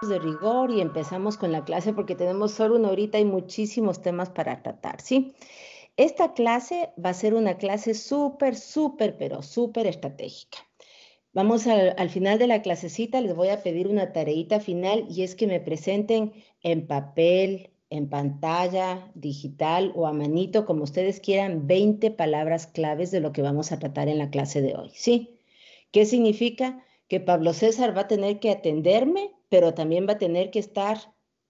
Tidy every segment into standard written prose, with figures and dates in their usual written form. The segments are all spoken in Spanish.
de rigor y empezamos con la clase porque tenemos solo una horita y muchísimos temas para tratar, ¿sí? Esta clase va a ser una clase pero súper estratégica. Vamos al final de la clasecita, les voy a pedir una tareita final y es que me presenten en papel, en pantalla, digital o a manito, como ustedes quieran, 20 palabras claves de lo que vamos a tratar en la clase de hoy, ¿sí? ¿Qué significa? Que Pablo César va a tener que atenderme, pero también va a tener que estar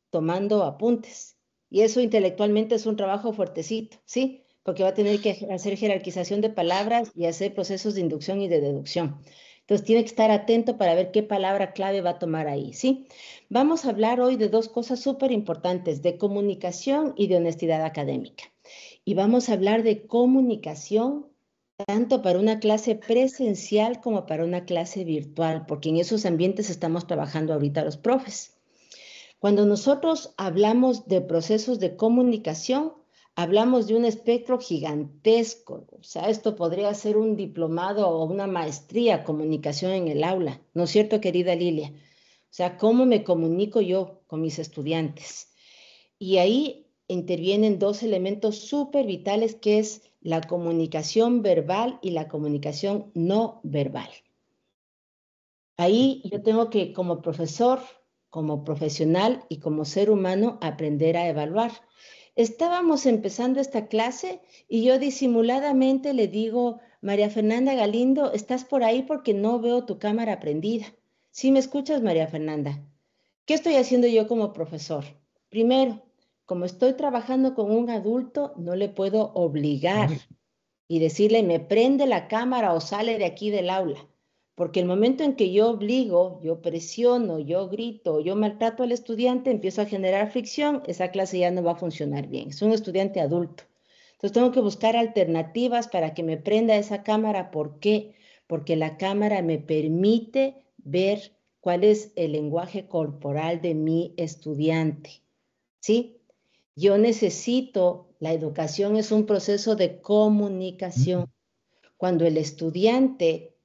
tomando apuntes. Y eso intelectualmente es un trabajo fuertecito, ¿sí? Porque va a tener que hacer jerarquización de palabras y hacer procesos de inducción y de deducción. Entonces tiene que estar atento para ver qué palabra clave va a tomar ahí, ¿sí? Vamos a hablar hoy de dos cosas súper importantes, de comunicación y de honestidad académica. Y vamos a hablar de comunicación tanto para una clase presencial como para una clase virtual, porque en esos ambientes estamos trabajando ahorita los profes. Cuando nosotros hablamos de procesos de comunicación, hablamos de un espectro gigantesco. O sea, esto podría ser un diplomado o una maestría, comunicación en el aula. ¿No es cierto, querida Lilia? O sea, ¿cómo me comunico yo con mis estudiantes? Y ahí intervienen dos elementos súper vitales que es la comunicación verbal y la comunicación no verbal. Ahí yo tengo que, como profesor, como profesional y como ser humano, aprender a evaluar. Estábamos empezando esta clase y yo disimuladamente le digo, María Fernanda Galindo, ¿estás por ahí porque no veo tu cámara prendida? ¿Sí me escuchas, María Fernanda? ¿Qué estoy haciendo yo como profesor? Primero, como estoy trabajando con un adulto, no le puedo obligar y decirle, me prende la cámara o sale de aquí del aula. Porque el momento en que yo obligo, yo presiono, yo grito, yo maltrato al estudiante, empiezo a generar fricción, esa clase ya no va a funcionar bien. Es un estudiante adulto. Entonces tengo que buscar alternativas para que me prenda esa cámara. ¿Por qué? Porque la cámara me permite ver cuál es el lenguaje corporal de mi estudiante. ¿Sí? Yo necesito, la educación es un proceso de comunicación. Cuando el estudiante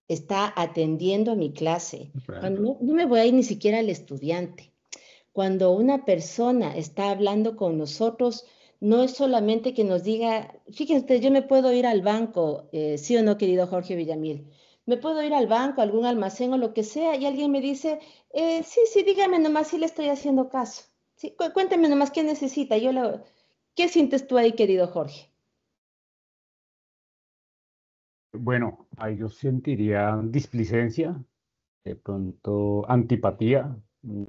está atendiendo a mi clase, cuando no me voy a ir ni siquiera al estudiante, cuando una persona está hablando con nosotros, no es solamente que nos diga, fíjense, yo me puedo ir al banco, sí o no, querido Jorge Villamil, me puedo ir al banco, a algún almacén o lo que sea, y alguien me dice, sí, dígame nomás si le estoy haciendo caso. Sí, cuénteme nomás qué necesita. ¿Qué sientes tú ahí, querido Jorge? Bueno, ahí yo sentiría displicencia, de pronto antipatía.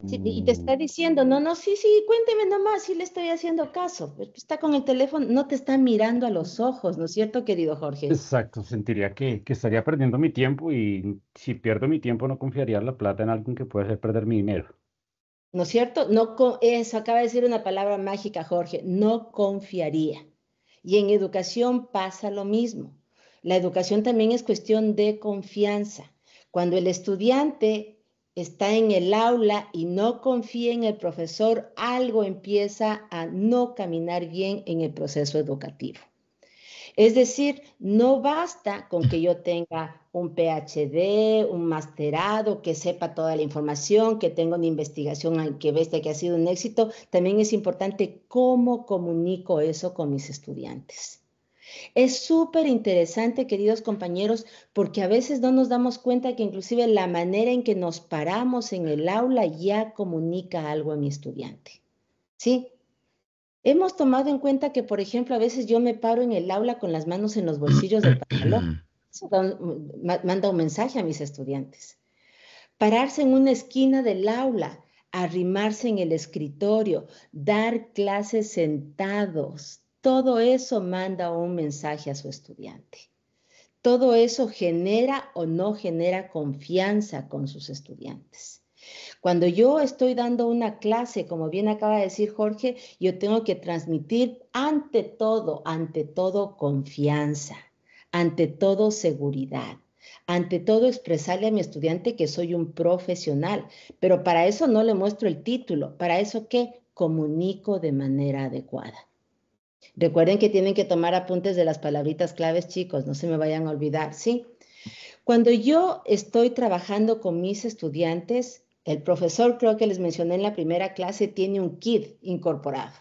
Sí, y te está diciendo, no, sí, cuénteme nomás si le estoy haciendo caso. Pero está con el teléfono, no te está mirando a los ojos, ¿no es cierto, querido Jorge? Exacto, sentiría que estaría perdiendo mi tiempo y si pierdo mi tiempo no confiaría la plata en alguien que puede hacer perder mi dinero. ¿No es cierto? Eso acaba de decir una palabra mágica, Jorge, no confiaría. Y en educación pasa lo mismo. La educación también es cuestión de confianza. Cuando el estudiante está en el aula y no confía en el profesor, algo empieza a no caminar bien en el proceso educativo. Es decir, no basta con que yo tenga un PhD, un masterado, que sepa toda la información, que tenga una investigación que bestia que ha sido un éxito. También es importante cómo comunico eso con mis estudiantes. Es súper interesante, queridos compañeros, porque a veces no nos damos cuenta que inclusive la manera en que nos paramos en el aula ya comunica algo a mi estudiante. ¿Sí? Hemos tomado en cuenta que, por ejemplo, a veces yo me paro en el aula con las manos en los bolsillos del pantalón. Eso manda un mensaje a mis estudiantes. Pararse en una esquina del aula, arrimarse en el escritorio, dar clases sentados, todo eso manda un mensaje a su estudiante. Todo eso genera o no genera confianza con sus estudiantes. Cuando yo estoy dando una clase, como bien acaba de decir Jorge, yo tengo que transmitir ante todo confianza, ante todo seguridad, ante todo expresarle a mi estudiante que soy un profesional, pero para eso no le muestro el título, para eso que comunico de manera adecuada. Recuerden que tienen que tomar apuntes de las palabritas claves, chicos, no se me vayan a olvidar, ¿sí? Cuando yo estoy trabajando con mis estudiantes, El profesor, creo que les mencioné en la primera clase, tiene un kit incorporado.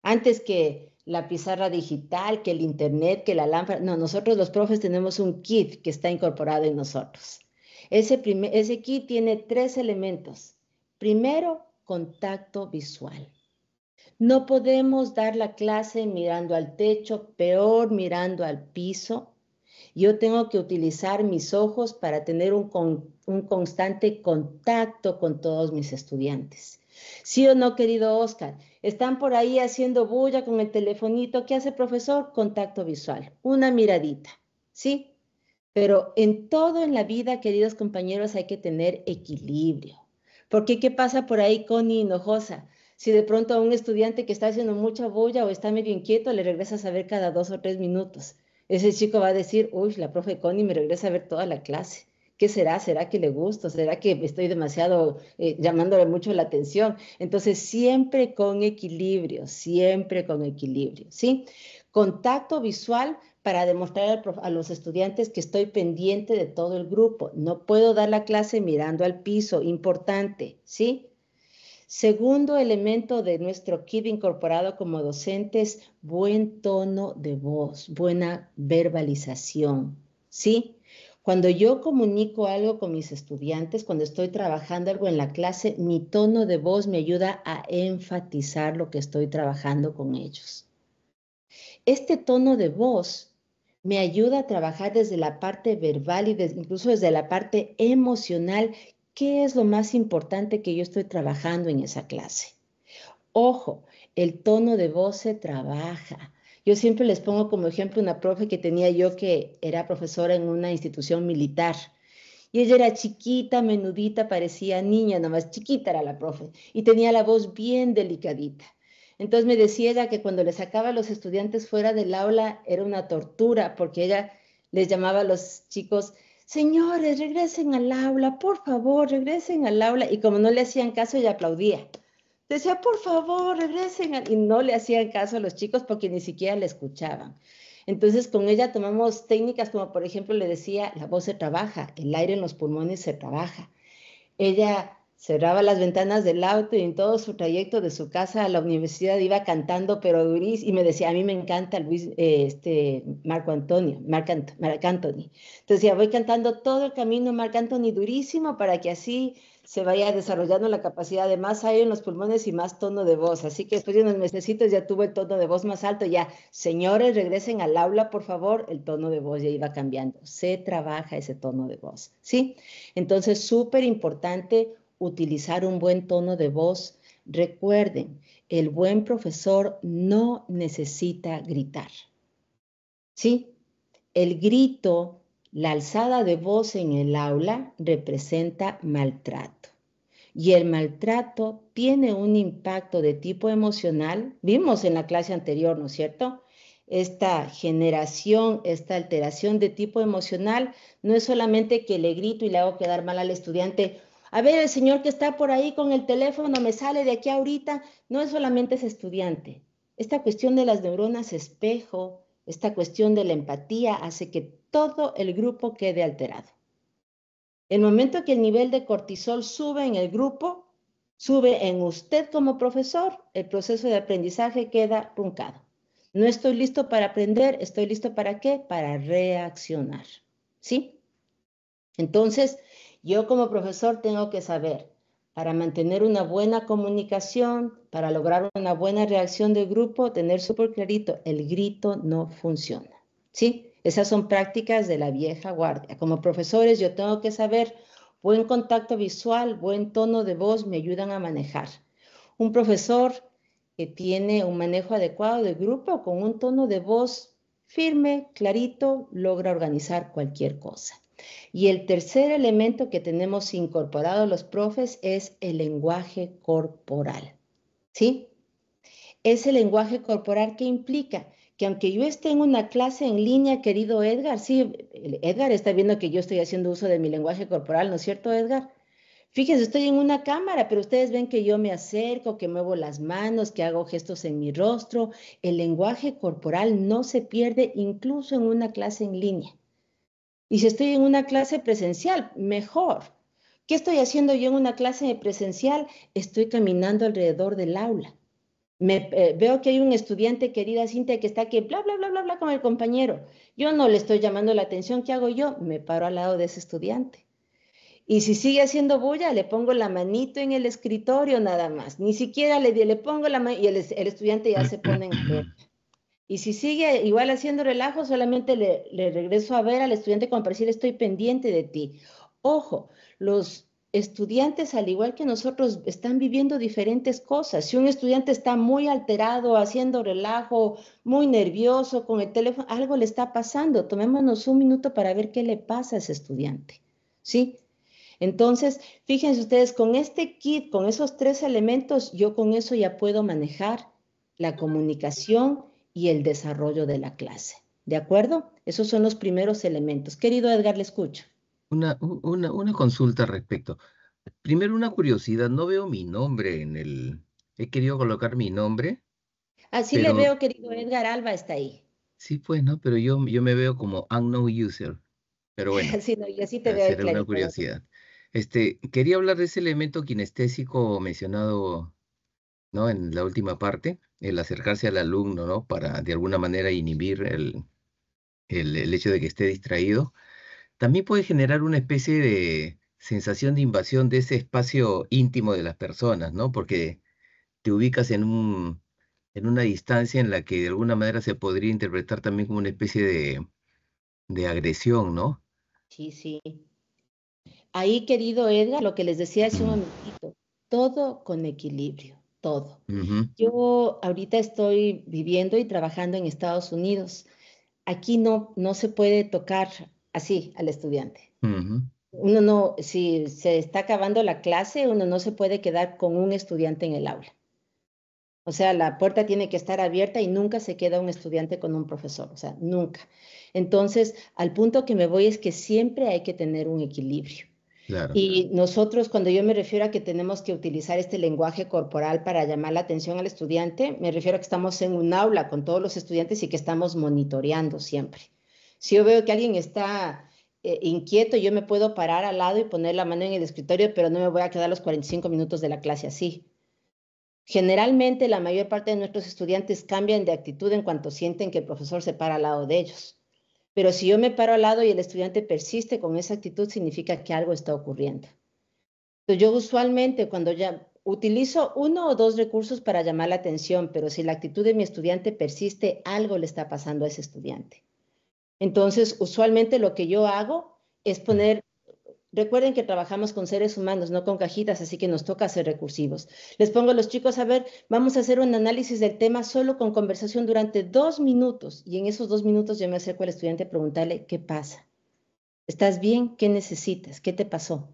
Antes que la pizarra digital, que el internet, que la lámpara. No, nosotros los profes tenemos un kit que está incorporado en nosotros. Ese kit tiene 3 elementos. Primero, contacto visual. No podemos dar la clase mirando al techo, peor mirando al piso. Yo tengo que utilizar mis ojos para tener un constante contacto con todos mis estudiantes. ¿Sí o no, querido Oscar? Están por ahí haciendo bulla con el telefonito. ¿Qué hace el profesor? Contacto visual, una miradita, ¿sí? Pero en todo en la vida, queridos compañeros, hay que tener equilibrio. Porque ¿qué pasa por ahí, Connie Hinojosa? Si de pronto a un estudiante que está haciendo mucha bulla o está medio inquieto, le regresas a ver cada 2 o 3 minutos. Ese chico va a decir, uy, la profe Connie me regresa a ver toda la clase. ¿Qué será? ¿Será que le gusto? ¿Será que estoy demasiado llamándole mucho la atención? Entonces, siempre con equilibrio, ¿sí? Contacto visual para demostrar a los estudiantes que estoy pendiente de todo el grupo. No puedo dar la clase mirando al piso, importante, ¿sí? Segundo elemento de nuestro kit incorporado como docentes, buen tono de voz, buena verbalización, ¿sí? Cuando yo comunico algo con mis estudiantes, cuando estoy trabajando algo en la clase, mi tono de voz me ayuda a enfatizar lo que estoy trabajando con ellos. Este tono de voz me ayuda a trabajar desde la parte verbal y incluso desde la parte emocional. ¿Qué es lo más importante que yo estoy trabajando en esa clase? Ojo, el tono de voz se trabaja. Yo siempre les pongo como ejemplo una profe que tenía yo que era profesora en una institución militar. Y ella era chiquita, menudita, parecía niña, nada más chiquita era la profe. Y tenía la voz bien delicadita. Entonces me decía ella que cuando le sacaba a los estudiantes fuera del aula era una tortura, porque ella les llamaba a los chicos, señores, regresen al aula, por favor, regresen al aula. Y como no le hacían caso, ella aplaudía. Decía, por favor, y no le hacían caso a los chicos porque ni siquiera le escuchaban. Entonces, con ella tomamos técnicas como, por ejemplo, le decía, la voz se trabaja, el aire en los pulmones se trabaja. Ella cerraba las ventanas del auto y en todo su trayecto de su casa a la universidad iba cantando, pero durísimo, y me decía, a mí me encanta Marco Antonio, Marc Anthony. Entonces ya voy cantando todo el camino Marc Anthony durísimo para que así se vaya desarrollando la capacidad de más aire en los pulmones y más tono de voz. Así que después de unos mesecitos ya tuvo el tono de voz más alto. Ya, señores, regresen al aula, por favor. El tono de voz ya iba cambiando. Se trabaja ese tono de voz, ¿sí? Entonces, súper importante utilizar un buen tono de voz. Recuerden, el buen profesor no necesita gritar, ¿sí? El grito, la alzada de voz en el aula representa maltrato. Y el maltrato tiene un impacto de tipo emocional. Vimos en la clase anterior, ¿no es cierto? Esta generación, esta alteración de tipo emocional, no es solamente que le grito y le hago quedar mal al estudiante. A ver, el señor que está por ahí con el teléfono me sale de aquí ahorita. No es solamente ese estudiante. Esta cuestión de las neuronas espejo, esta cuestión de la empatía hace que todo el grupo quede alterado. El momento que el nivel de cortisol sube en el grupo, sube en usted como profesor, el proceso de aprendizaje queda truncado. No estoy listo para aprender, ¿estoy listo para qué? Para reaccionar, ¿sí? Entonces, yo como profesor tengo que saber, para mantener una buena comunicación, para lograr una buena reacción del grupo, tener súper clarito, el grito no funciona, ¿sí? Esas son prácticas de la vieja guardia. Como profesores yo tengo que saber, buen contacto visual, buen tono de voz me ayudan a manejar. Un profesor que tiene un manejo adecuado del grupo con un tono de voz firme, clarito, logra organizar cualquier cosa. Y el tercer elemento que tenemos incorporado los profes es el lenguaje corporal, ¿sí? Ese lenguaje corporal que implica que aunque yo esté en una clase en línea, querido Edgar, sí, Edgar está viendo que yo estoy haciendo uso de mi lenguaje corporal, ¿no es cierto, Edgar? Fíjense, estoy en una cámara, pero ustedes ven que yo me acerco, que muevo las manos, que hago gestos en mi rostro. El lenguaje corporal no se pierde incluso en una clase en línea. Y si estoy en una clase presencial, mejor, ¿Qué estoy haciendo yo en una clase presencial? Estoy caminando alrededor del aula. Veo que hay un estudiante, querida Cintia, que está que bla, bla, bla, bla, bla con el compañero. Yo no le estoy llamando la atención. ¿Qué hago yo? Me paro al lado de ese estudiante. Y si sigue haciendo bulla, le pongo la manito en el escritorio nada más. Ni siquiera le pongo la mano y el estudiante ya se pone en alerta. Y si sigue igual haciendo relajo, solamente le regreso a ver al estudiante como para decir, estoy pendiente de ti. Ojo, los estudiantes, al igual que nosotros, están viviendo diferentes cosas. Si un estudiante está muy alterado, haciendo relajo, muy nervioso con el teléfono, algo le está pasando. Tomémonos un minuto para ver qué le pasa a ese estudiante. ¿Sí? Entonces, fíjense ustedes, con este kit, con esos 3 elementos, yo con eso ya puedo manejar la comunicación y el desarrollo de la clase. ¿De acuerdo? Esos son los primeros elementos. Querido Edgar, le escucho. Una consulta al respecto. Primero, una curiosidad, no veo mi nombre en el... He querido colocar mi nombre, Así le pero veo, querido Edgar, Alba está ahí. sí, pues, ¿no? Pero yo me veo como unknown user. Pero bueno, Así, no, y así te veo ahí será una clarito. No curiosidad. Quería hablar de ese elemento kinestésico mencionado, ¿no? En la última parte, el acercarse al alumno, ¿no? Para de alguna manera inhibir el hecho de que esté distraído. También puede generar una especie de sensación de invasión de ese espacio íntimo de las personas, ¿no? Porque te ubicas en una distancia en la que de alguna manera se podría interpretar también como una especie de agresión, ¿no? Sí, sí. Ahí, querido Edgar, lo que les decía hace un Mm, momentito, todo con equilibrio, todo. ujú, Yo ahorita estoy viviendo y trabajando en Estados Unidos. Aquí no se puede tocar así al estudiante. ujú, Uno no, si se está acabando la clase, uno no se puede quedar con un estudiante en el aula. O sea, la puerta tiene que estar abierta y nunca se queda un estudiante con un profesor, o sea, nunca. Entonces, al punto que me voy es que siempre hay que tener un equilibrio. claro. Y nosotros, cuando yo me refiero a que tenemos que utilizar este lenguaje corporal para llamar la atención al estudiante, me refiero a que estamos en un aula con todos los estudiantes y que estamos monitoreando siempre. Si yo veo que alguien está inquieto, yo me puedo parar al lado y poner la mano en el escritorio, pero no me voy a quedar los 45 minutos de la clase así. Generalmente, la mayor parte de nuestros estudiantes cambian de actitud en cuanto sienten que el profesor se para al lado de ellos. Pero si yo me paro al lado y el estudiante persiste con esa actitud, significa que algo está ocurriendo. Entonces, yo usualmente cuando ya utilizo 1 o 2 recursos para llamar la atención, pero si la actitud de mi estudiante persiste, algo le está pasando a ese estudiante. Entonces, usualmente lo que yo hago es poner, recuerden que trabajamos con seres humanos, no con cajitas, así que nos toca ser recursivos. Les pongo a los chicos a ver, vamos a hacer un análisis del tema solo con conversación durante 2 minutos y en esos 2 minutos yo me acerco al estudiante a preguntarle, ¿qué pasa? ¿Estás bien? ¿Qué necesitas? ¿Qué te pasó?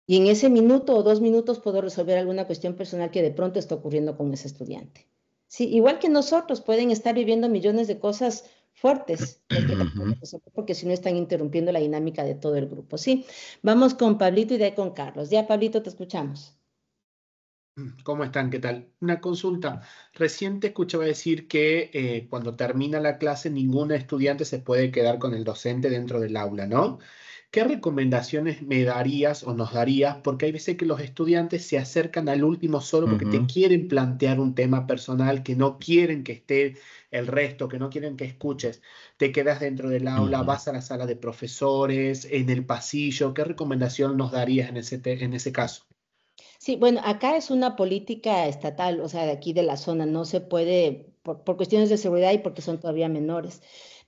Y en ese minuto o 2 minutos puedo resolver alguna cuestión personal que de pronto está ocurriendo con ese estudiante. Sí, igual que nosotros pueden estar viviendo millones de cosas fuertes y hay que tratar de Ujú. resolver porque si no están interrumpiendo la dinámica de todo el grupo. Sí, vamos con Pablito y de ahí con Carlos. Ya, Pablito, te escuchamos. ¿Cómo están? ¿Qué tal? Una consulta. Recién te escuchaba decir que cuando termina la clase ningún estudiante se puede quedar con el docente dentro del aula, ¿no? ¿Qué recomendaciones me darías o nos darías? Porque hay veces que los estudiantes se acercan al último solo porque te Ujú, quieren plantear un tema personal, que no quieren que esté el resto, que no quieren que escuches. Te quedas dentro del aula, ujú. vas a la sala de profesores, en el pasillo. ¿Qué recomendación nos darías en ese caso? Sí, bueno, acá es una política estatal, o sea, de aquí de la zona, no se puede, por cuestiones de seguridad y porque son todavía menores.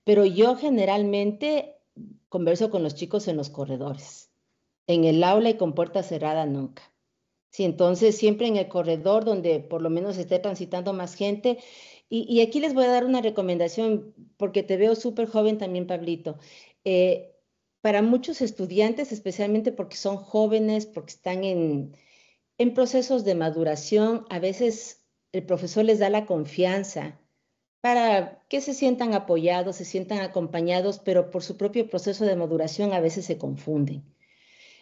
Pero yo generalmente converso con los chicos en los corredores. En el aula y con puerta cerrada nunca. Sí, entonces siempre en el corredor donde por lo menos esté transitando más gente. Y aquí les voy a dar una recomendación porque te veo súper joven también, Pablito. Eh, para muchos estudiantes, especialmente porque son jóvenes, porque están en procesos de maduración, a veces el profesor les da la confianza para que se sientan apoyados, se sientan acompañados, pero por su propio proceso de maduración a veces se confunden.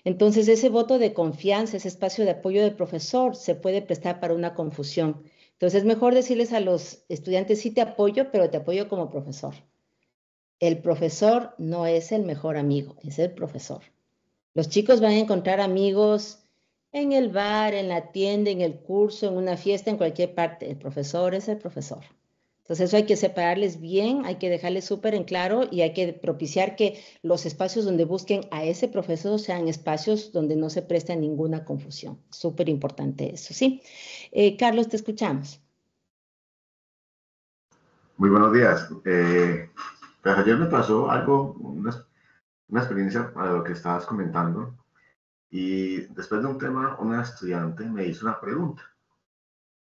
Entonces, ese voto de confianza, ese espacio de apoyo del profesor se puede prestar para una confusión. Entonces, es mejor decirles a los estudiantes, sí te apoyo, pero te apoyo como profesor. El profesor no es el mejor amigo, es el profesor. Los chicos van a encontrar amigos en el bar, en la tienda, en el curso, en una fiesta, en cualquier parte. El profesor es el profesor. Entonces eso hay que separarles bien, hay que dejarles súper en claro y hay que propiciar que los espacios donde busquen a ese profesor sean espacios donde no se presta ninguna confusión. Súper importante eso, ¿sí? Carlos, te escuchamos. Muy buenos días. Pues ayer me pasó algo, una experiencia a lo que estabas comentando, y después de un tema, una estudiante me hizo una pregunta.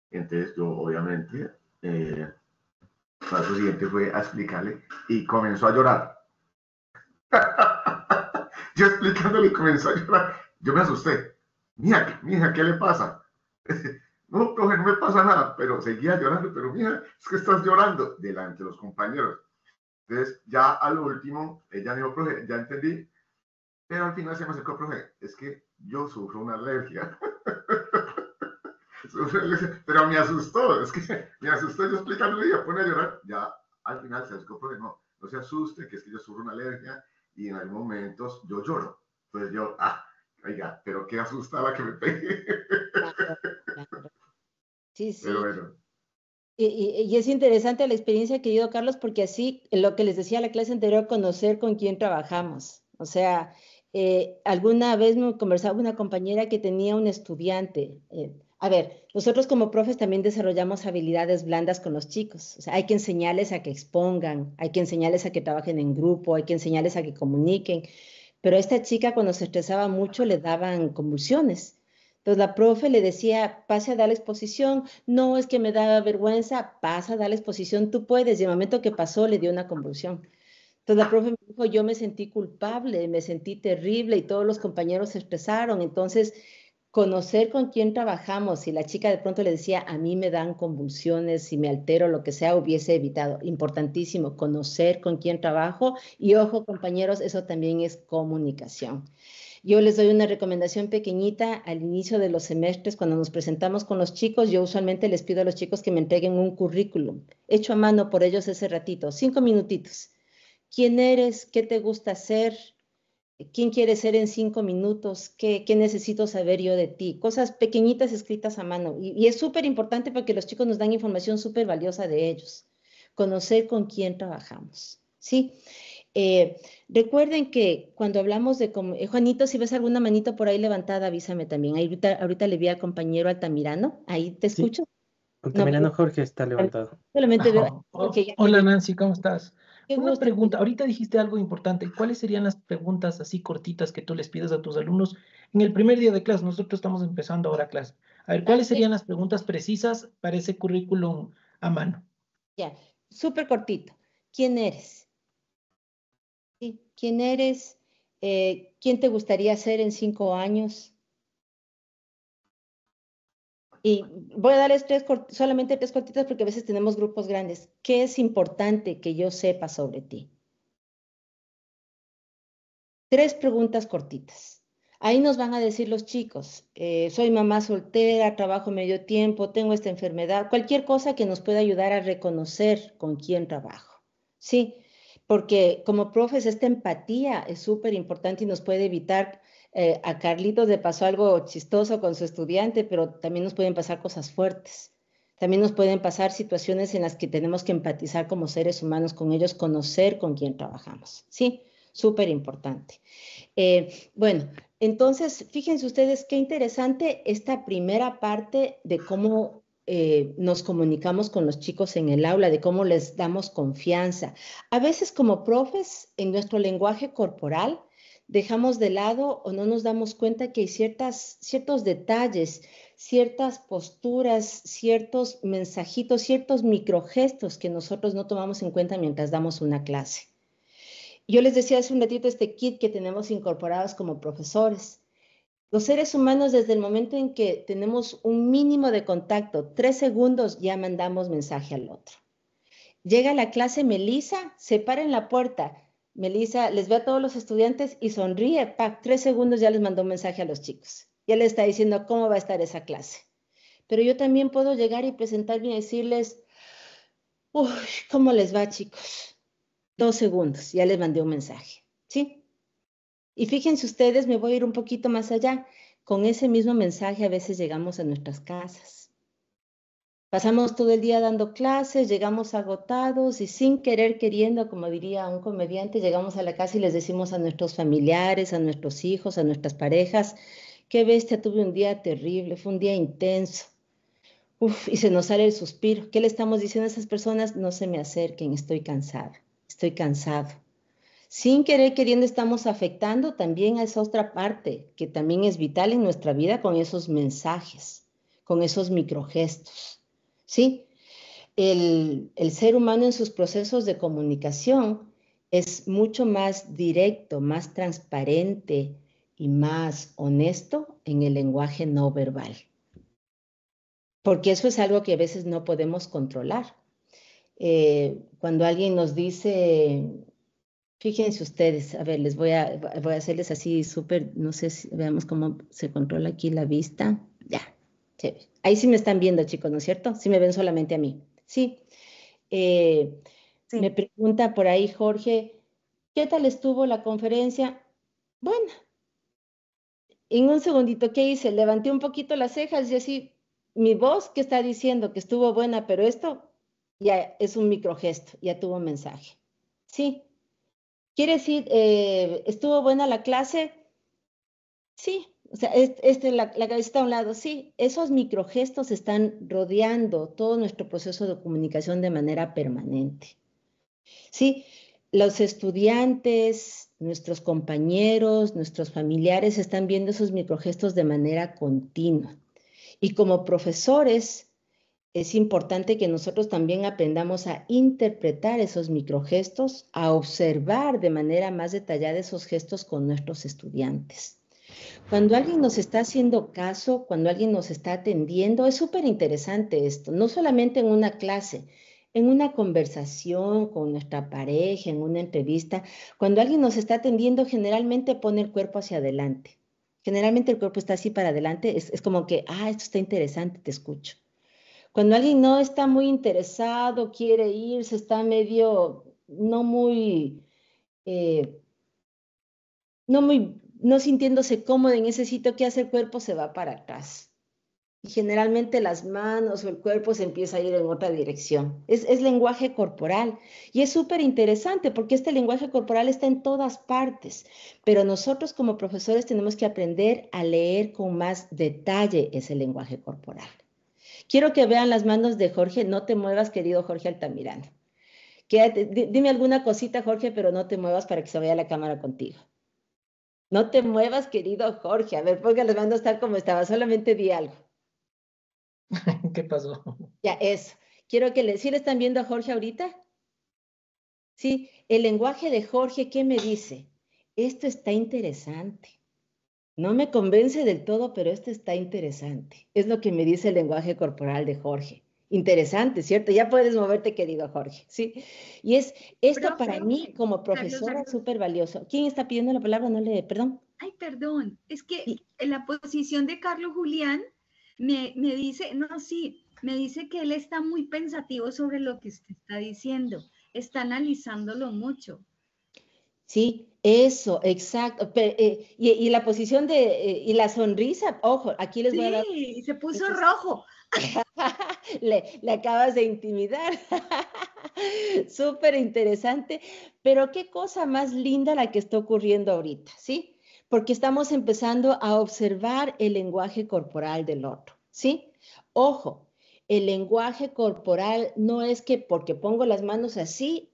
Entonces yo, obviamente, lo siguiente fue a explicarle y comenzó a llorar. Yo explicándole y comenzó a llorar. Yo me asusté. Mija, ¿qué le pasa? No, profe, no me pasa nada, pero seguía llorando. Pero mija, es que estás llorando delante de los compañeros. Entonces, ya a lo último, ella me dijo, profe, ya entendí, pero al final se me acercó, profe, es que yo sufro una alergia. Pero me asustó, es que me asustó yo explicándole y me pone a llorar. Ya al final se acercó, profe, no se asuste, que es que yo sufro una alergia y en algunos momentos yo lloro. Entonces yo, oiga, pero qué asustada que me pegué. Claro, claro. Sí, Pero sí. bueno. Y es interesante la experiencia que dio Carlos, porque así, lo que les decía en la clase anterior, conocer con quién trabajamos. O sea, alguna vez me conversaba una compañera que tenía un estudiante. A ver, nosotros como profes también desarrollamos habilidades blandas con los chicos. O sea, hay que enseñarles a que expongan, hay que enseñarles a que trabajen en grupo, hay que enseñarles a que comuniquen. Pero a esta chica cuando se estresaba mucho le daban convulsiones. Entonces la profe le decía, pase a dar la exposición, no es que me da vergüenza, pasa a dar la exposición, tú puedes. Y el momento que pasó le dio una convulsión. Entonces la profe me dijo, yo me sentí culpable, me sentí terrible y todos los compañeros se expresaron. Entonces, conocer con quién trabajamos, si la chica de pronto le decía, a mí me dan convulsiones, si me altero, lo que sea, hubiese evitado. Importantísimo, conocer con quién trabajo y ojo, compañeros, eso también es comunicación. Yo les doy una recomendación pequeñita al inicio de los semestres, cuando nos presentamos con los chicos, yo usualmente les pido a los chicos que me entreguen un currículum, hecho a mano por ellos ese ratito, 5 minutitos. ¿Quién eres? ¿Qué te gusta hacer? ¿Quién quieres ser en 5 minutos? ¿Qué necesito saber yo de ti? Cosas pequeñitas escritas a mano. Y es súper importante porque los chicos nos dan información súper valiosa de ellos. Conocer con quién trabajamos. ¿Sí? Recuerden que cuando hablamos de... Juanito, si ves alguna manito por ahí levantada, avísame también. Ahorita le vi al compañero Altamirano. Ahí te Sí, escucho. No, Altamirano Jorge está levantado. solamente veo... porque ya Hola Nancy, ¿cómo estás? qué Una gusto. pregunta, ahorita dijiste algo importante. ¿Cuáles serían las preguntas así cortitas que tú les pides a tus alumnos en el primer día de clase? Nosotros estamos empezando ahora clase. A ver, ¿cuáles serían las preguntas precisas para ese currículum a mano? Ya, súper cortito. ¿Quién eres? ¿Sí? ¿Quién eres? ¿Quién te gustaría ser en 5 años? Y voy a darles solamente 3 cortitas porque a veces tenemos grupos grandes. ¿Qué es importante que yo sepa sobre ti? 3 preguntas cortitas. Ahí nos van a decir los chicos, soy mamá soltera, trabajo medio tiempo, tengo esta enfermedad, cualquier cosa que nos pueda ayudar a reconocer con quién trabajo. Sí, porque como profes esta empatía es súper importante y nos puede evitar, a Carlitos le pasó algo chistoso con su estudiante, pero también nos pueden pasar cosas fuertes. También nos pueden pasar situaciones en las que tenemos que empatizar como seres humanos con ellos, conocer con quién trabajamos. Sí, súper importante. Bueno, entonces, fíjense ustedes qué interesante esta primera parte de cómo nos comunicamos con los chicos en el aula, de cómo les damos confianza. A veces como profes, en nuestro lenguaje corporal, dejamos de lado o no nos damos cuenta que hay ciertos detalles, ciertas posturas, ciertos mensajitos, ciertos microgestos que nosotros no tomamos en cuenta mientras damos una clase. Yo les decía hace un ratito este kit que tenemos incorporados como profesores. Los seres humanos, desde el momento en que tenemos un mínimo de contacto, 3 segundos, ya mandamos mensaje al otro. Llega a la clase Melissa, se para en la puerta. Melissa les ve a todos los estudiantes y sonríe. ¡Pac! 3 segundos ya les mandó un mensaje a los chicos. Ya les está diciendo cómo va a estar esa clase. Pero yo también puedo llegar y presentarme y decirles, uy, ¿cómo les va, chicos? 2 segundos, ya les mandé un mensaje, ¿sí? Y fíjense ustedes, me voy a ir un poquito más allá. Con ese mismo mensaje a veces llegamos a nuestras casas. Pasamos todo el día dando clases, llegamos agotados y sin querer queriendo, como diría un comediante, llegamos a la casa y les decimos a nuestros familiares, a nuestros hijos, a nuestras parejas, qué bestia, tuve un día terrible, fue un día intenso. Uf, y se nos sale el suspiro. ¿Qué le estamos diciendo a esas personas? No se me acerquen, estoy cansada, estoy cansado. Sin querer queriendo estamos afectando también a esa otra parte que también es vital en nuestra vida con esos mensajes, con esos microgestos. ¿Sí? El ser humano en sus procesos de comunicación es mucho más directo, más transparente y más honesto en el lenguaje no verbal. Porque eso es algo que a veces no podemos controlar. Cuando alguien nos dice, fíjense ustedes, a ver, voy a hacerles así súper, no sé si veamos cómo se controla aquí la vista. Ya, chévere. Ahí sí me están viendo, chicos, ¿no es cierto? Sí me ven solamente a mí. Sí. Me pregunta por ahí Jorge, ¿qué tal estuvo la conferencia? Bueno, en un segundito, ¿qué hice? Levanté un poquito las cejas y así, mi voz que está diciendo que estuvo buena, pero esto ya es un microgesto, ya tuvo un mensaje. Sí. ¿Quiere decir, estuvo buena la clase? Sí. O sea, la cabecita a un lado, sí. Esos microgestos están rodeando todo nuestro proceso de comunicación de manera permanente. Sí, los estudiantes, nuestros compañeros, nuestros familiares están viendo esos microgestos de manera continua. Y como profesores, es importante que nosotros también aprendamos a interpretar esos microgestos, a observar de manera más detallada esos gestos con nuestros estudiantes. Cuando alguien nos está haciendo caso, cuando alguien nos está atendiendo, es súper interesante esto, no solamente en una clase, en una conversación con nuestra pareja, en una entrevista, cuando alguien nos está atendiendo, generalmente pone el cuerpo hacia adelante. Generalmente el cuerpo está así para adelante, es como que, esto está interesante, te escucho. Cuando alguien no está muy interesado, quiere irse, está medio, no sintiéndose cómodo en ese sitio, ¿qué hace el cuerpo? Se va para atrás. Y generalmente las manos o el cuerpo se empieza a ir en otra dirección. Es lenguaje corporal. Y es súper interesante porque este lenguaje corporal está en todas partes. Pero nosotros como profesores tenemos que aprender a leer con más detalle ese lenguaje corporal. Quiero que vean las manos de Jorge. No te muevas, querido Jorge Altamirano. Quédate, dime alguna cosita, Jorge, pero no te muevas para que se vea la cámara contigo. No te muevas, querido Jorge. A ver, porque les mando a estar como estaba. Solamente di algo. ¿Qué pasó? Ya, eso. Quiero que ¿sí le están viendo a Jorge ahorita? Sí, el lenguaje de Jorge, ¿qué me dice? Esto está interesante. No me convence del todo, pero esto está interesante. Es lo que me dice el lenguaje corporal de Jorge. Interesante, ¿cierto? Ya puedes moverte, querido Jorge, ¿sí? Y esto para mí, como profesora, es súper valioso. ¿Quién está pidiendo la palabra? Perdón. Ay, perdón, es que Sí. en la posición de Carlos Julián me dice, no, sí, me dice que él está muy pensativo sobre lo que usted está diciendo, está analizándolo mucho. Sí, eso, exacto. Y la posición y la sonrisa, ojo, aquí les voy a dar. Sí, se puso rojo. Le acabas de intimidar. Súper interesante. Pero qué cosa más linda la que está ocurriendo ahorita, ¿sí? Porque estamos empezando a observar el lenguaje corporal del otro, ¿sí? Ojo, el lenguaje corporal no es que porque pongo las manos así,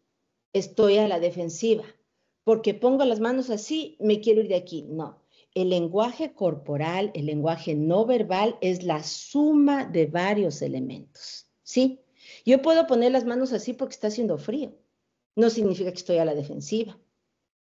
estoy a la defensiva. Porque pongo las manos así, me quiero ir de aquí. No. El lenguaje corporal, el lenguaje no verbal es la suma de varios elementos, ¿sí? Yo puedo poner las manos así porque está haciendo frío. No significa que estoy a la defensiva.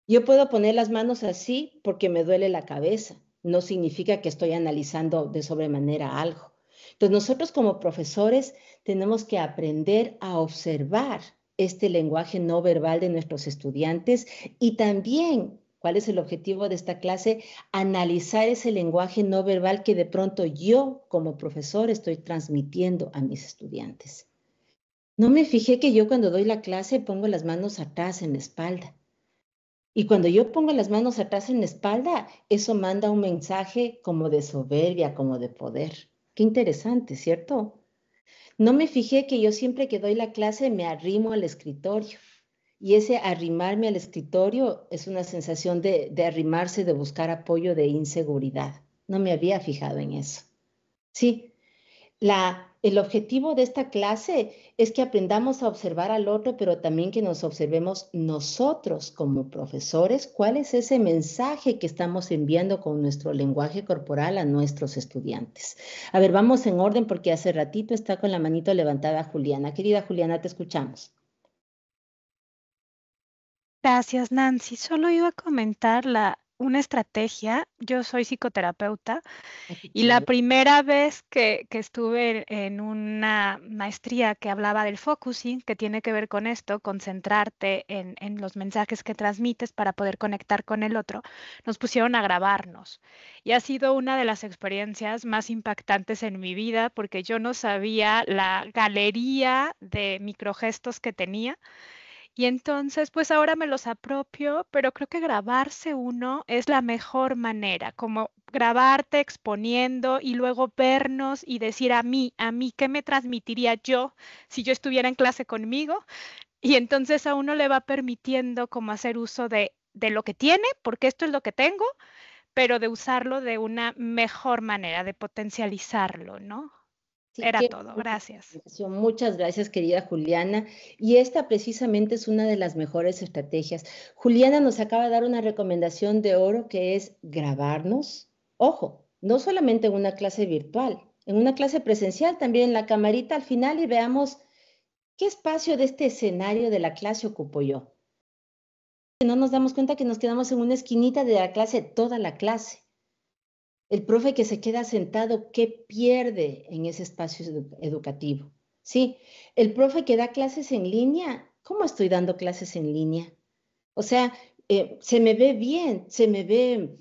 Yo puedo poner las manos así porque me duele la cabeza. No significa que estoy analizando de sobremanera algo. Entonces, nosotros como profesores tenemos que aprender a observar este lenguaje no verbal de nuestros estudiantes y también, ¿cuál es el objetivo de esta clase? Analizar ese lenguaje no verbal que de pronto yo como profesor estoy transmitiendo a mis estudiantes. No me fijé que yo cuando doy la clase pongo las manos atrás en la espalda. Y cuando yo pongo las manos atrás en la espalda, eso manda un mensaje como de soberbia, como de poder. Qué interesante, ¿cierto? No me fijé que yo siempre que doy la clase me arrimo al escritorio. Y ese arrimarme al escritorio es una sensación de arrimarse, de buscar apoyo, de inseguridad. No me había fijado en eso. Sí, el objetivo de esta clase es que aprendamos a observar al otro, pero también que nos observemos nosotros como profesores, cuál es ese mensaje que estamos enviando con nuestro lenguaje corporal a nuestros estudiantes. A ver, vamos en orden porque hace ratito está con la manito levantada Juliana. Querida Juliana, te escuchamos. Gracias, Nancy. Solo iba a comentar una estrategia. Yo soy psicoterapeuta y la primera vez que estuve en una maestría que hablaba del focusing, que tiene que ver con esto, concentrarte en los mensajes que transmites para poder conectar con el otro, nos pusieron a grabarnos. Y ha sido una de las experiencias más impactantes en mi vida porque yo no sabía la galería de microgestos que tenía. Y entonces, pues ahora me los apropio, pero creo que grabarse uno es la mejor manera, como grabarte exponiendo y luego vernos y decir a mí, ¿qué me transmitiría yo si yo estuviera en clase conmigo? Y entonces a uno le va permitiendo como hacer uso de lo que tiene, porque esto es lo que tengo, pero de usarlo de una mejor manera, de potencializarlo, ¿no? Sí, Era qué todo, buena gracias. información. Muchas gracias, querida Juliana. Y esta precisamente es una de las mejores estrategias. Juliana nos acaba de dar una recomendación de oro que es grabarnos. Ojo, no solamente en una clase virtual, en una clase presencial, también en la camarita al final y veamos qué espacio de este escenario de la clase ocupo yo. No nos damos cuenta que nos quedamos en una esquinita de la clase toda la clase. El profe que se queda sentado, ¿qué pierde en ese espacio educativo? Sí, el profe que da clases en línea, ¿cómo estoy dando clases en línea? O sea, se me ve bien, se me ve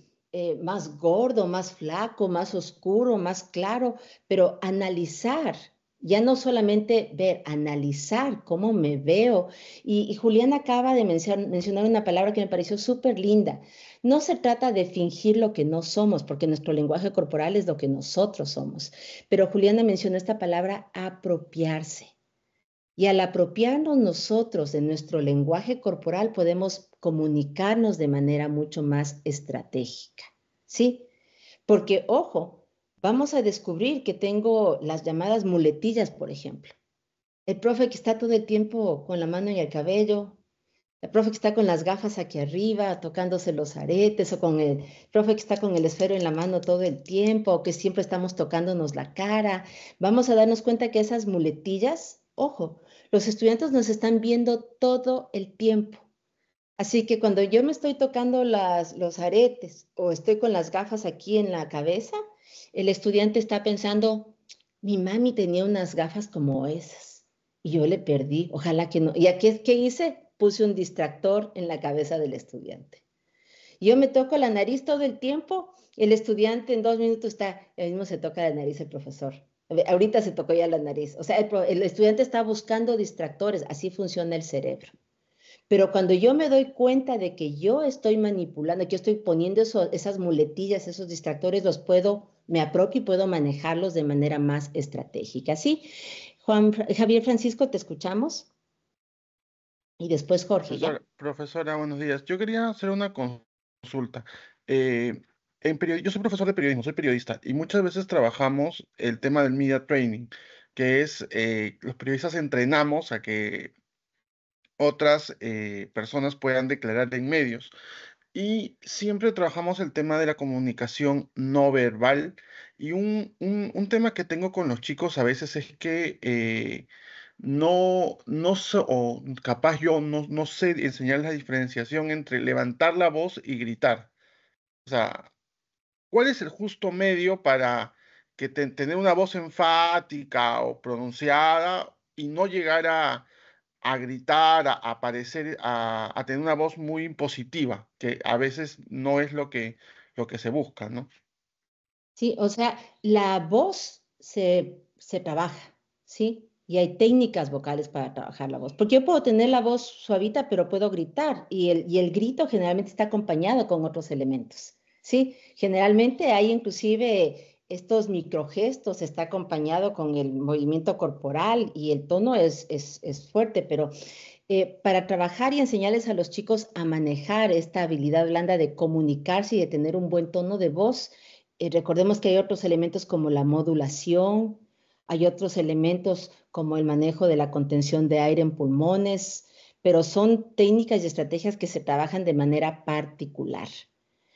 más gordo, más flaco, más oscuro, más claro, pero analizar, ya no solamente ver, analizar cómo me veo. Y Julián acaba de mencionar una palabra que me pareció súper linda. No se trata de fingir lo que no somos, porque nuestro lenguaje corporal es lo que nosotros somos. Pero Juliana mencionó esta palabra apropiarse. Y al apropiarnos nosotros de nuestro lenguaje corporal podemos comunicarnos de manera mucho más estratégica, ¿sí? Porque, ojo, vamos a descubrir que tengo las llamadas muletillas, por ejemplo. El profe que está todo el tiempo con la mano en el cabello, el profe que está con las gafas aquí arriba, tocándose los aretes, o con el profe que está con el esfero en la mano todo el tiempo, o que siempre estamos tocándonos la cara. Vamos a darnos cuenta que esas muletillas, ojo, los estudiantes nos están viendo todo el tiempo. Así que cuando yo me estoy tocando los aretes o estoy con las gafas aquí en la cabeza, el estudiante está pensando, mi mami tenía unas gafas como esas y yo le perdí, ojalá que no. ¿Y aquí qué hice? Puse un distractor en la cabeza del estudiante. Yo me toco la nariz todo el tiempo, el estudiante en 2 minutos está, el mismo se toca la nariz el profesor. Ahorita se tocó ya la nariz. O sea, el estudiante está buscando distractores, así funciona el cerebro. Pero cuando yo me doy cuenta de que yo estoy manipulando, que yo estoy poniendo esas muletillas, esos distractores, me apropio y puedo manejarlos de manera más estratégica. ¿Sí? Javier Francisco, te escuchamos. Y después Jorge, ¿ya? Profesora, buenos días. Yo quería hacer una consulta. Yo soy profesor de periodismo, soy periodista, y muchas veces trabajamos el tema del media training, que es los periodistas entrenamos a que otras personas puedan declarar en medios. Y siempre trabajamos el tema de la comunicación no verbal. Y un tema que tengo con los chicos a veces es que no sé, o capaz yo no sé enseñar la diferenciación entre levantar la voz y gritar. O sea, ¿cuál es el justo medio para tener una voz enfática o pronunciada y no llegar a gritar, a parecer, a tener una voz muy impositiva, que a veces no es lo que se busca, ¿no? Sí, o sea, la voz se trabaja, ¿sí? Y hay técnicas vocales para trabajar la voz. Porque yo puedo tener la voz suavita, pero puedo gritar. Y el grito generalmente está acompañado con otros elementos. ¿Sí? Generalmente hay inclusive estos microgestos, está acompañado con el movimiento corporal y el tono es fuerte, pero para trabajar y enseñarles a los chicos a manejar esta habilidad blanda de comunicarse y de tener un buen tono de voz, recordemos que hay otros elementos como la modulación, hay otros elementos como el manejo de la contención de aire en pulmones, pero son técnicas y estrategias que se trabajan de manera particular.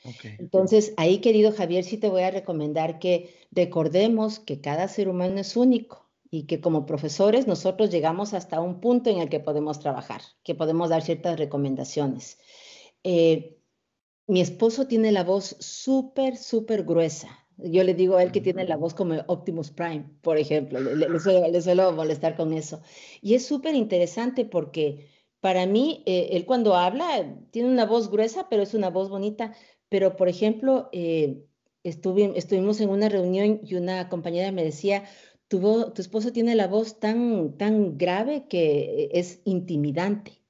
Okay. Entonces, ahí, querido Javier, sí te voy a recomendar que recordemos que cada ser humano es único y que como profesores nosotros llegamos hasta un punto en el que podemos trabajar, que podemos dar ciertas recomendaciones. Mi esposo tiene la voz súper, súper gruesa. Yo le digo a él que tiene la voz como Optimus Prime, por ejemplo. Le suelo molestar con eso. Y es súper interesante porque para mí, él cuando habla tiene una voz gruesa, pero es una voz bonita. Pero, por ejemplo, estuvimos en una reunión y una compañera me decía, tu esposo tiene la voz tan, tan grave que es intimidante.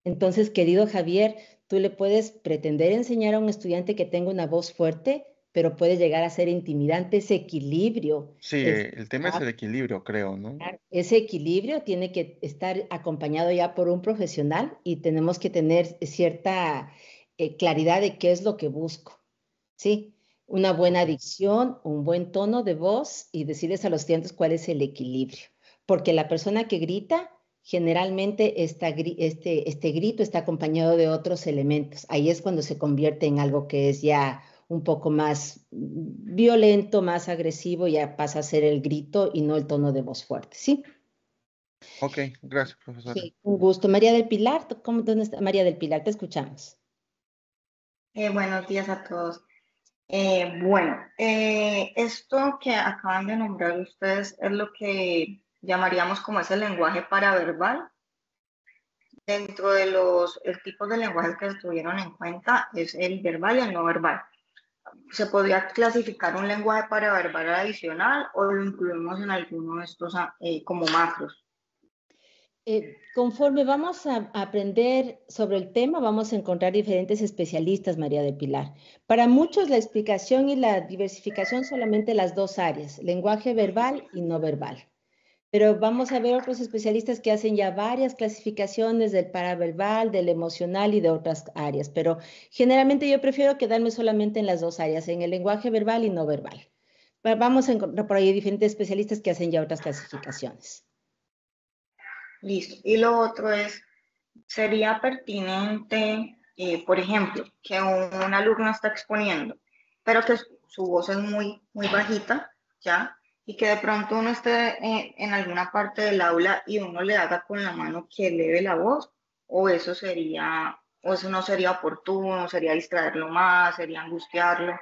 Entonces, querido Javier, tú le puedes pretender enseñar a un estudiante que tenga una voz fuerte, pero puede llegar a ser intimidante. Ese equilibrio. Sí, el tema es el equilibrio, creo, ¿no? Ese equilibrio tiene que estar acompañado ya por un profesional y tenemos que tener cierta claridad de qué es lo que busco. ¿Sí? Una buena dicción, un buen tono de voz y decirles a los estudiantes cuál es el equilibrio. Porque la persona que grita, generalmente este grito está acompañado de otros elementos. Ahí es cuando se convierte en algo que es ya un poco más violento, más agresivo, ya pasa a ser el grito y no el tono de voz fuerte, ¿sí? Ok, gracias, profesora. Sí, un gusto. María del Pilar, ¿dónde está? María del Pilar, te escuchamos. Buenos días a todos. Esto que acaban de nombrar ustedes es lo que llamaríamos como ese lenguaje paraverbal. Dentro de el tipo de lenguaje que se tuvieron en cuenta es el verbal y el no verbal. ¿Se podría clasificar un lenguaje paraverbal adicional o lo incluimos en alguno de estos como macros? Conforme vamos a aprender sobre el tema, vamos a encontrar diferentes especialistas, María de Pilar. Para muchos, la explicación y la diversificación solamente las dos áreas, lenguaje verbal y no verbal. Pero vamos a ver otros especialistas que hacen ya varias clasificaciones del paraverbal, del emocional y de otras áreas. Pero generalmente yo prefiero quedarme solamente en las dos áreas, en el lenguaje verbal y no verbal. Vamos a encontrar por ahí diferentes especialistas que hacen ya otras clasificaciones. Listo. Y lo otro sería pertinente, por ejemplo, que un alumno está exponiendo, pero que su voz es muy, muy bajita, ¿ya? Y que de pronto uno esté en alguna parte del aula y uno le haga con la mano que eleve la voz, o eso no sería oportuno, sería distraerlo más, sería angustiarlo,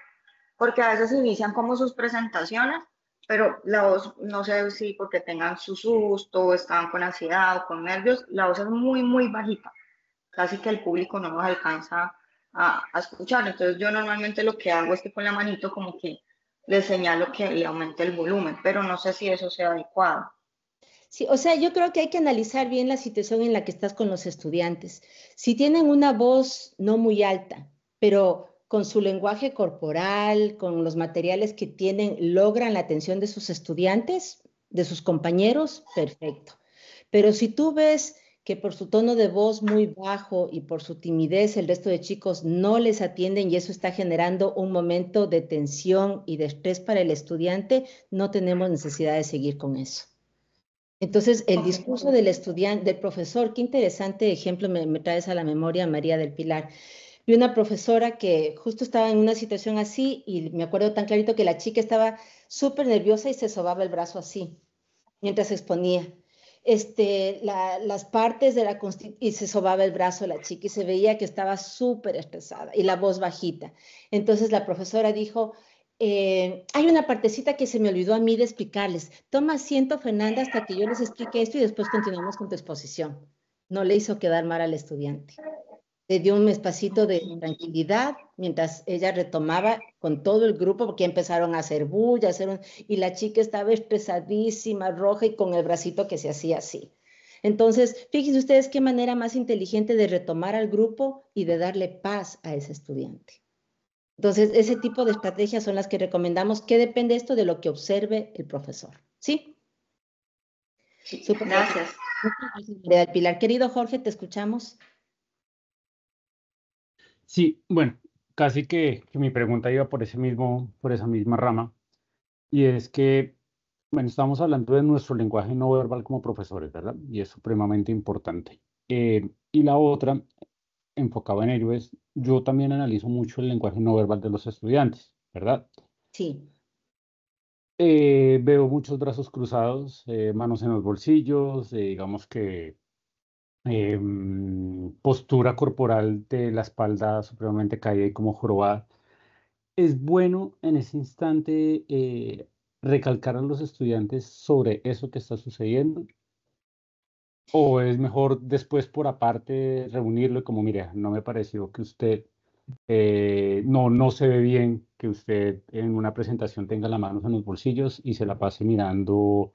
porque a veces inician como sus presentaciones, pero la voz, no sé si porque tengan su susto, o están con ansiedad o con nervios, la voz es muy, muy bajita, casi que el público no nos alcanza a escuchar. Entonces yo normalmente lo que hago es que con la manito como que le señalo que le aumente el volumen, pero no sé si eso sea adecuado. Sí, o sea, yo creo que hay que analizar bien la situación en la que estás con los estudiantes. Si tienen una voz no muy alta, pero con su lenguaje corporal, con los materiales que tienen, logran la atención de sus estudiantes, de sus compañeros, perfecto. Pero si tú ves que por su tono de voz muy bajo y por su timidez el resto de chicos no les atienden y eso está generando un momento de tensión y de estrés para el estudiante, no tenemos necesidad de seguir con eso. Entonces, el discurso del estudiante, del profesor, qué interesante ejemplo me traes a la memoria, María del Pilar. Vi una profesora que justo estaba en una situación así y me acuerdo tan clarito que la chica estaba súper nerviosa y se sobaba el brazo así, mientras exponía. Las partes de la y se sobaba el brazo la chica y se veía que estaba súper estresada y la voz bajita. Entonces la profesora dijo, hay una partecita que se me olvidó a mí de explicarles. Toma asiento, Fernanda, hasta que yo les explique esto y después continuamos con tu exposición. No le hizo quedar mal al estudiante. Le dio un espacito de tranquilidad mientras ella retomaba con todo el grupo, porque empezaron a hacer bulla, y la chica estaba estresadísima, roja y con el bracito que se hacía así. Entonces, fíjense ustedes qué manera más inteligente de retomar al grupo y de darle paz a ese estudiante. Entonces, ese tipo de estrategias son las que recomendamos. ¿Qué depende esto de lo que observe el profesor? ¿Sí? Sí, Súper. gracias. María del Pilar. Querido Jorge, te escuchamos. Sí, bueno, casi que mi pregunta iba por esa misma rama, y es que, bueno, estamos hablando de nuestro lenguaje no verbal como profesores, ¿verdad? Y es supremamente importante. Y la otra, enfocado en ello, es, yo también analizo mucho el lenguaje no verbal de los estudiantes, ¿verdad? Sí. Veo muchos brazos cruzados, manos en los bolsillos, digamos que postura corporal de la espalda supremamente caída y como jorobada. ¿Es bueno en ese instante recalcar a los estudiantes sobre eso que está sucediendo? ¿O es mejor después por aparte reunirlo y como, mire, no me pareció que usted, no se ve bien que usted en una presentación tenga las manos en los bolsillos y se la pase mirando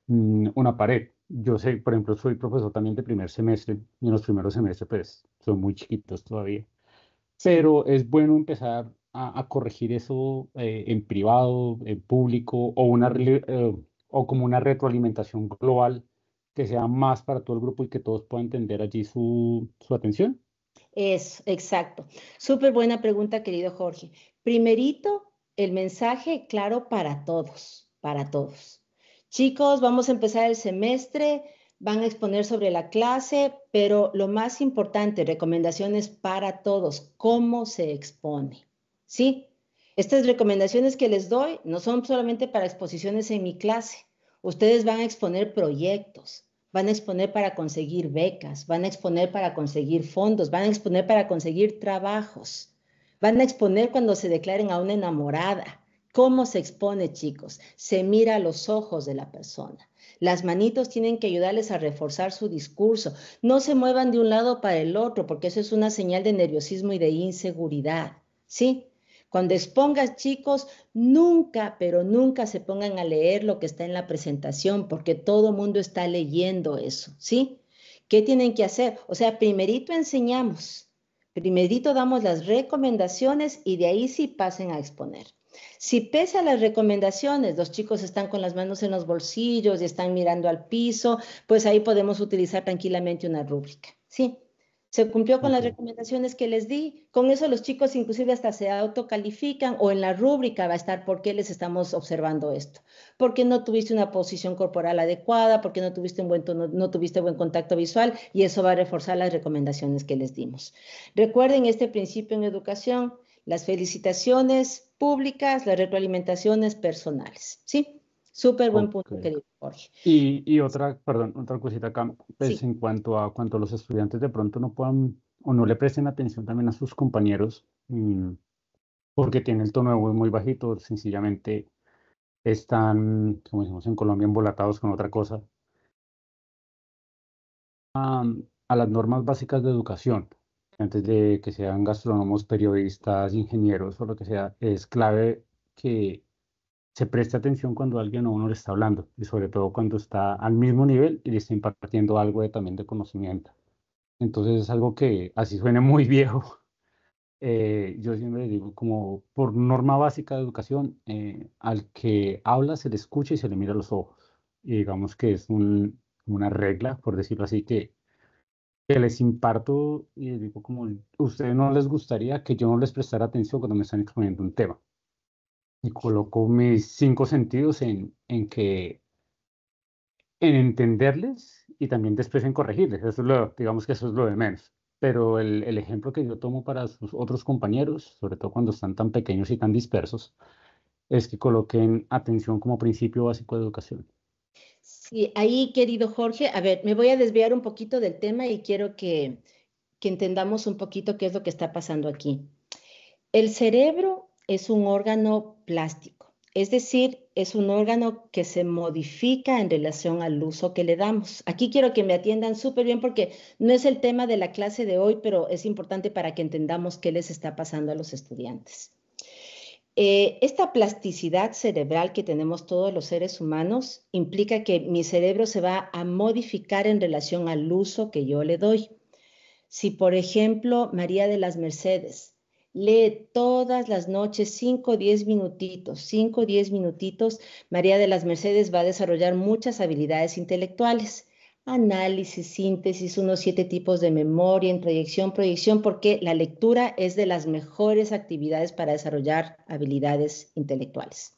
una pared? Yo sé, por ejemplo, soy profesor también de primer semestre y en los primeros semestres pues son muy chiquitos todavía. Pero es bueno empezar a corregir eso en privado, en público, o como una retroalimentación global que sea más para todo el grupo y que todos puedan entender allí su atención. Eso, exacto. Súper buena pregunta, querido Jorge. Primerito, el mensaje claro para todos, para todos. Chicos, vamos a empezar el semestre, van a exponer sobre la clase, pero lo más importante, recomendaciones para todos, cómo se expone. ¿Sí? Estas recomendaciones que les doy no son solamente para exposiciones en mi clase. Ustedes van a exponer proyectos, van a exponer para conseguir becas, van a exponer para conseguir fondos, van a exponer para conseguir trabajos, van a exponer cuando se declaren a una enamorada. ¿Cómo se expone, chicos? Se mira a los ojos de la persona. Las manitos tienen que ayudarles a reforzar su discurso. No se muevan de un lado para el otro, porque eso es una señal de nerviosismo y de inseguridad, ¿sí? Cuando expongas, chicos, nunca, pero nunca se pongan a leer lo que está en la presentación, porque todo mundo está leyendo eso, ¿sí? ¿Qué tienen que hacer? O sea, primerito enseñamos, primerito damos las recomendaciones y de ahí sí pasen a exponer. Si pese a las recomendaciones, los chicos están con las manos en los bolsillos y están mirando al piso, pues ahí podemos utilizar tranquilamente una rúbrica, ¿sí? Se cumplió con las recomendaciones que les di. Con eso los chicos inclusive hasta se autocalifican o en la rúbrica va a estar por qué les estamos observando esto. Porque no tuviste una posición corporal adecuada, porque no tuviste no tuviste buen contacto visual y eso va a reforzar las recomendaciones que les dimos. Recuerden este principio en educación, las felicitaciones públicas, las retroalimentaciones personales. ¿Sí? Súper buen punto, querido Jorge. Y otra cosita acá, pues Sí. en cuanto a los estudiantes de pronto no puedan o no le presten atención también a sus compañeros, porque tiene el tono de voz muy bajito, sencillamente están, como decimos en Colombia, embolatados con otra cosa, a las normas básicas de educación, antes de que sean gastrónomos, periodistas, ingenieros o lo que sea, es clave que se preste atención cuando alguien a uno le está hablando y sobre todo cuando está al mismo nivel y le está impartiendo algo también de conocimiento. Entonces es algo que así suene muy viejo. Yo siempre digo como por norma básica de educación, al que habla se le escucha y se le mira a los ojos. Y digamos que es una regla, por decirlo así, que les imparto y les digo como, ustedes no les gustaría que yo no les prestara atención cuando me están exponiendo un tema. Y coloco mis 5 sentidos en entenderles y también después en corregirles. Eso es digamos que eso es lo de menos. Pero el ejemplo que yo tomo para sus otros compañeros, sobre todo cuando están tan pequeños y tan dispersos, es que coloquen atención como principio básico de educación. Sí, ahí, querido Jorge, a ver, me voy a desviar un poquito del tema y quiero que entendamos un poquito qué es lo que está pasando aquí. El cerebro es un órgano plástico. Es decir, es un órgano que se modifica en relación al uso que le damos. Aquí quiero que me atiendan súper bien porque no es el tema de la clase de hoy, pero es importante para que entendamos qué les está pasando a los estudiantes. Esta plasticidad cerebral que tenemos todos los seres humanos implica que mi cerebro se va a modificar en relación al uso que yo le doy. Si, por ejemplo, María de las Mercedes lee todas las noches 5 o 10 minutitos, 5 o 10 minutitos, María de las Mercedes va a desarrollar muchas habilidades intelectuales. Análisis, síntesis, unos 7 tipos de memoria, introyección, proyección, porque la lectura es de las mejores actividades para desarrollar habilidades intelectuales.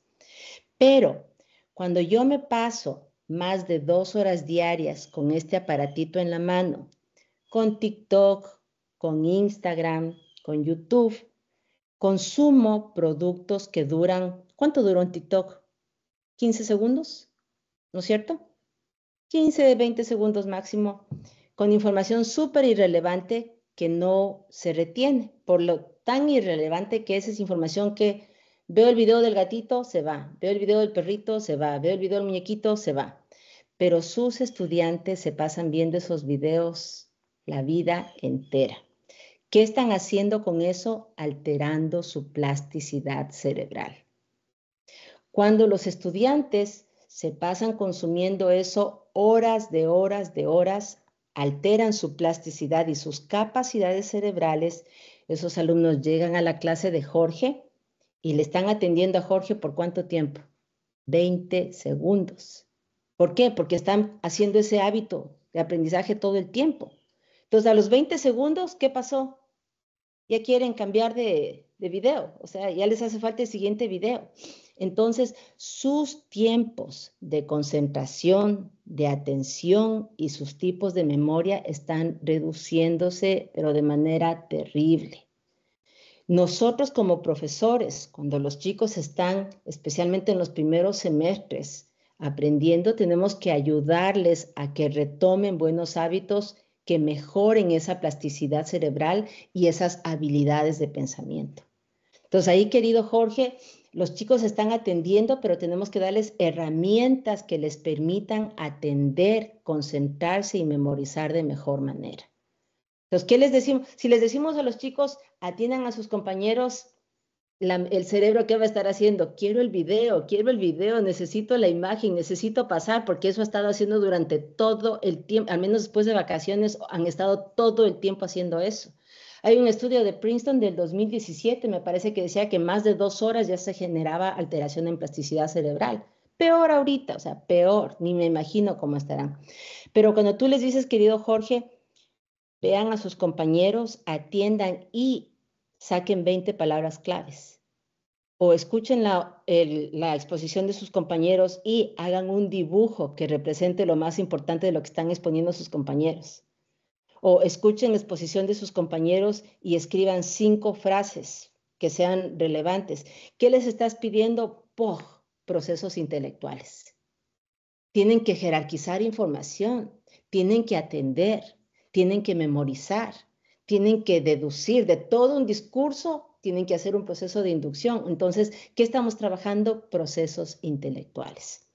Pero cuando yo me paso más de 2 horas diarias con este aparatito en la mano, con TikTok, con Instagram, con YouTube, consumo productos que duran, ¿cuánto duró un TikTok? 15 segundos, ¿no es cierto? 15, 20 segundos máximo, con información súper irrelevante que no se retiene, por lo tan irrelevante que es esa información que veo el video del gatito, se va, veo el video del perrito, se va, veo el video del muñequito, se va. Pero sus estudiantes se pasan viendo esos videos la vida entera. ¿Qué están haciendo con eso? Alterando su plasticidad cerebral. Cuando los estudiantes se pasan consumiendo eso horas de horas, alteran su plasticidad y sus capacidades cerebrales, esos alumnos llegan a la clase de Jorge y le están atendiendo a Jorge ¿por cuánto tiempo? 20 segundos. ¿Por qué? Porque están haciendo ese hábito de aprendizaje todo el tiempo. Entonces, a los 20 segundos, ¿qué pasó? Ya quieren cambiar de video, o sea, ya les hace falta el siguiente video. Entonces, sus tiempos de concentración, de atención y sus tipos de memoria están reduciéndose, pero de manera terrible. Nosotros como profesores, cuando los chicos están, especialmente en los primeros semestres, aprendiendo, tenemos que ayudarles a que retomen buenos hábitos que mejoren esa plasticidad cerebral y esas habilidades de pensamiento. Entonces ahí, querido Jorge, los chicos están atendiendo, pero tenemos que darles herramientas que les permitan atender, concentrarse y memorizar de mejor manera. Entonces, ¿qué les decimos? Si les decimos a los chicos, atiendan a sus compañeros, el cerebro, ¿qué va a estar haciendo? Quiero el video, necesito la imagen, necesito pasar, porque eso ha estado haciendo durante todo el tiempo, al menos después de vacaciones, han estado todo el tiempo haciendo eso. Hay un estudio de Princeton del 2017, me parece que decía que más de 2 horas ya se generaba alteración en plasticidad cerebral. Peor ahorita, o sea, peor, ni me imagino cómo estarán. Pero cuando tú les dices, querido Jorge, vean a sus compañeros, atiendan y saquen 20 palabras claves. O escuchen la exposición de sus compañeros y hagan un dibujo que represente lo más importante de lo que están exponiendo sus compañeros. O escuchen la exposición de sus compañeros y escriban 5 frases que sean relevantes. ¿Qué les estás pidiendo? Procesos intelectuales. Tienen que jerarquizar información, tienen que atender, tienen que memorizar, tienen que deducir de todo un discurso, tienen que hacer un proceso de inducción. Entonces, ¿qué estamos trabajando? Procesos intelectuales.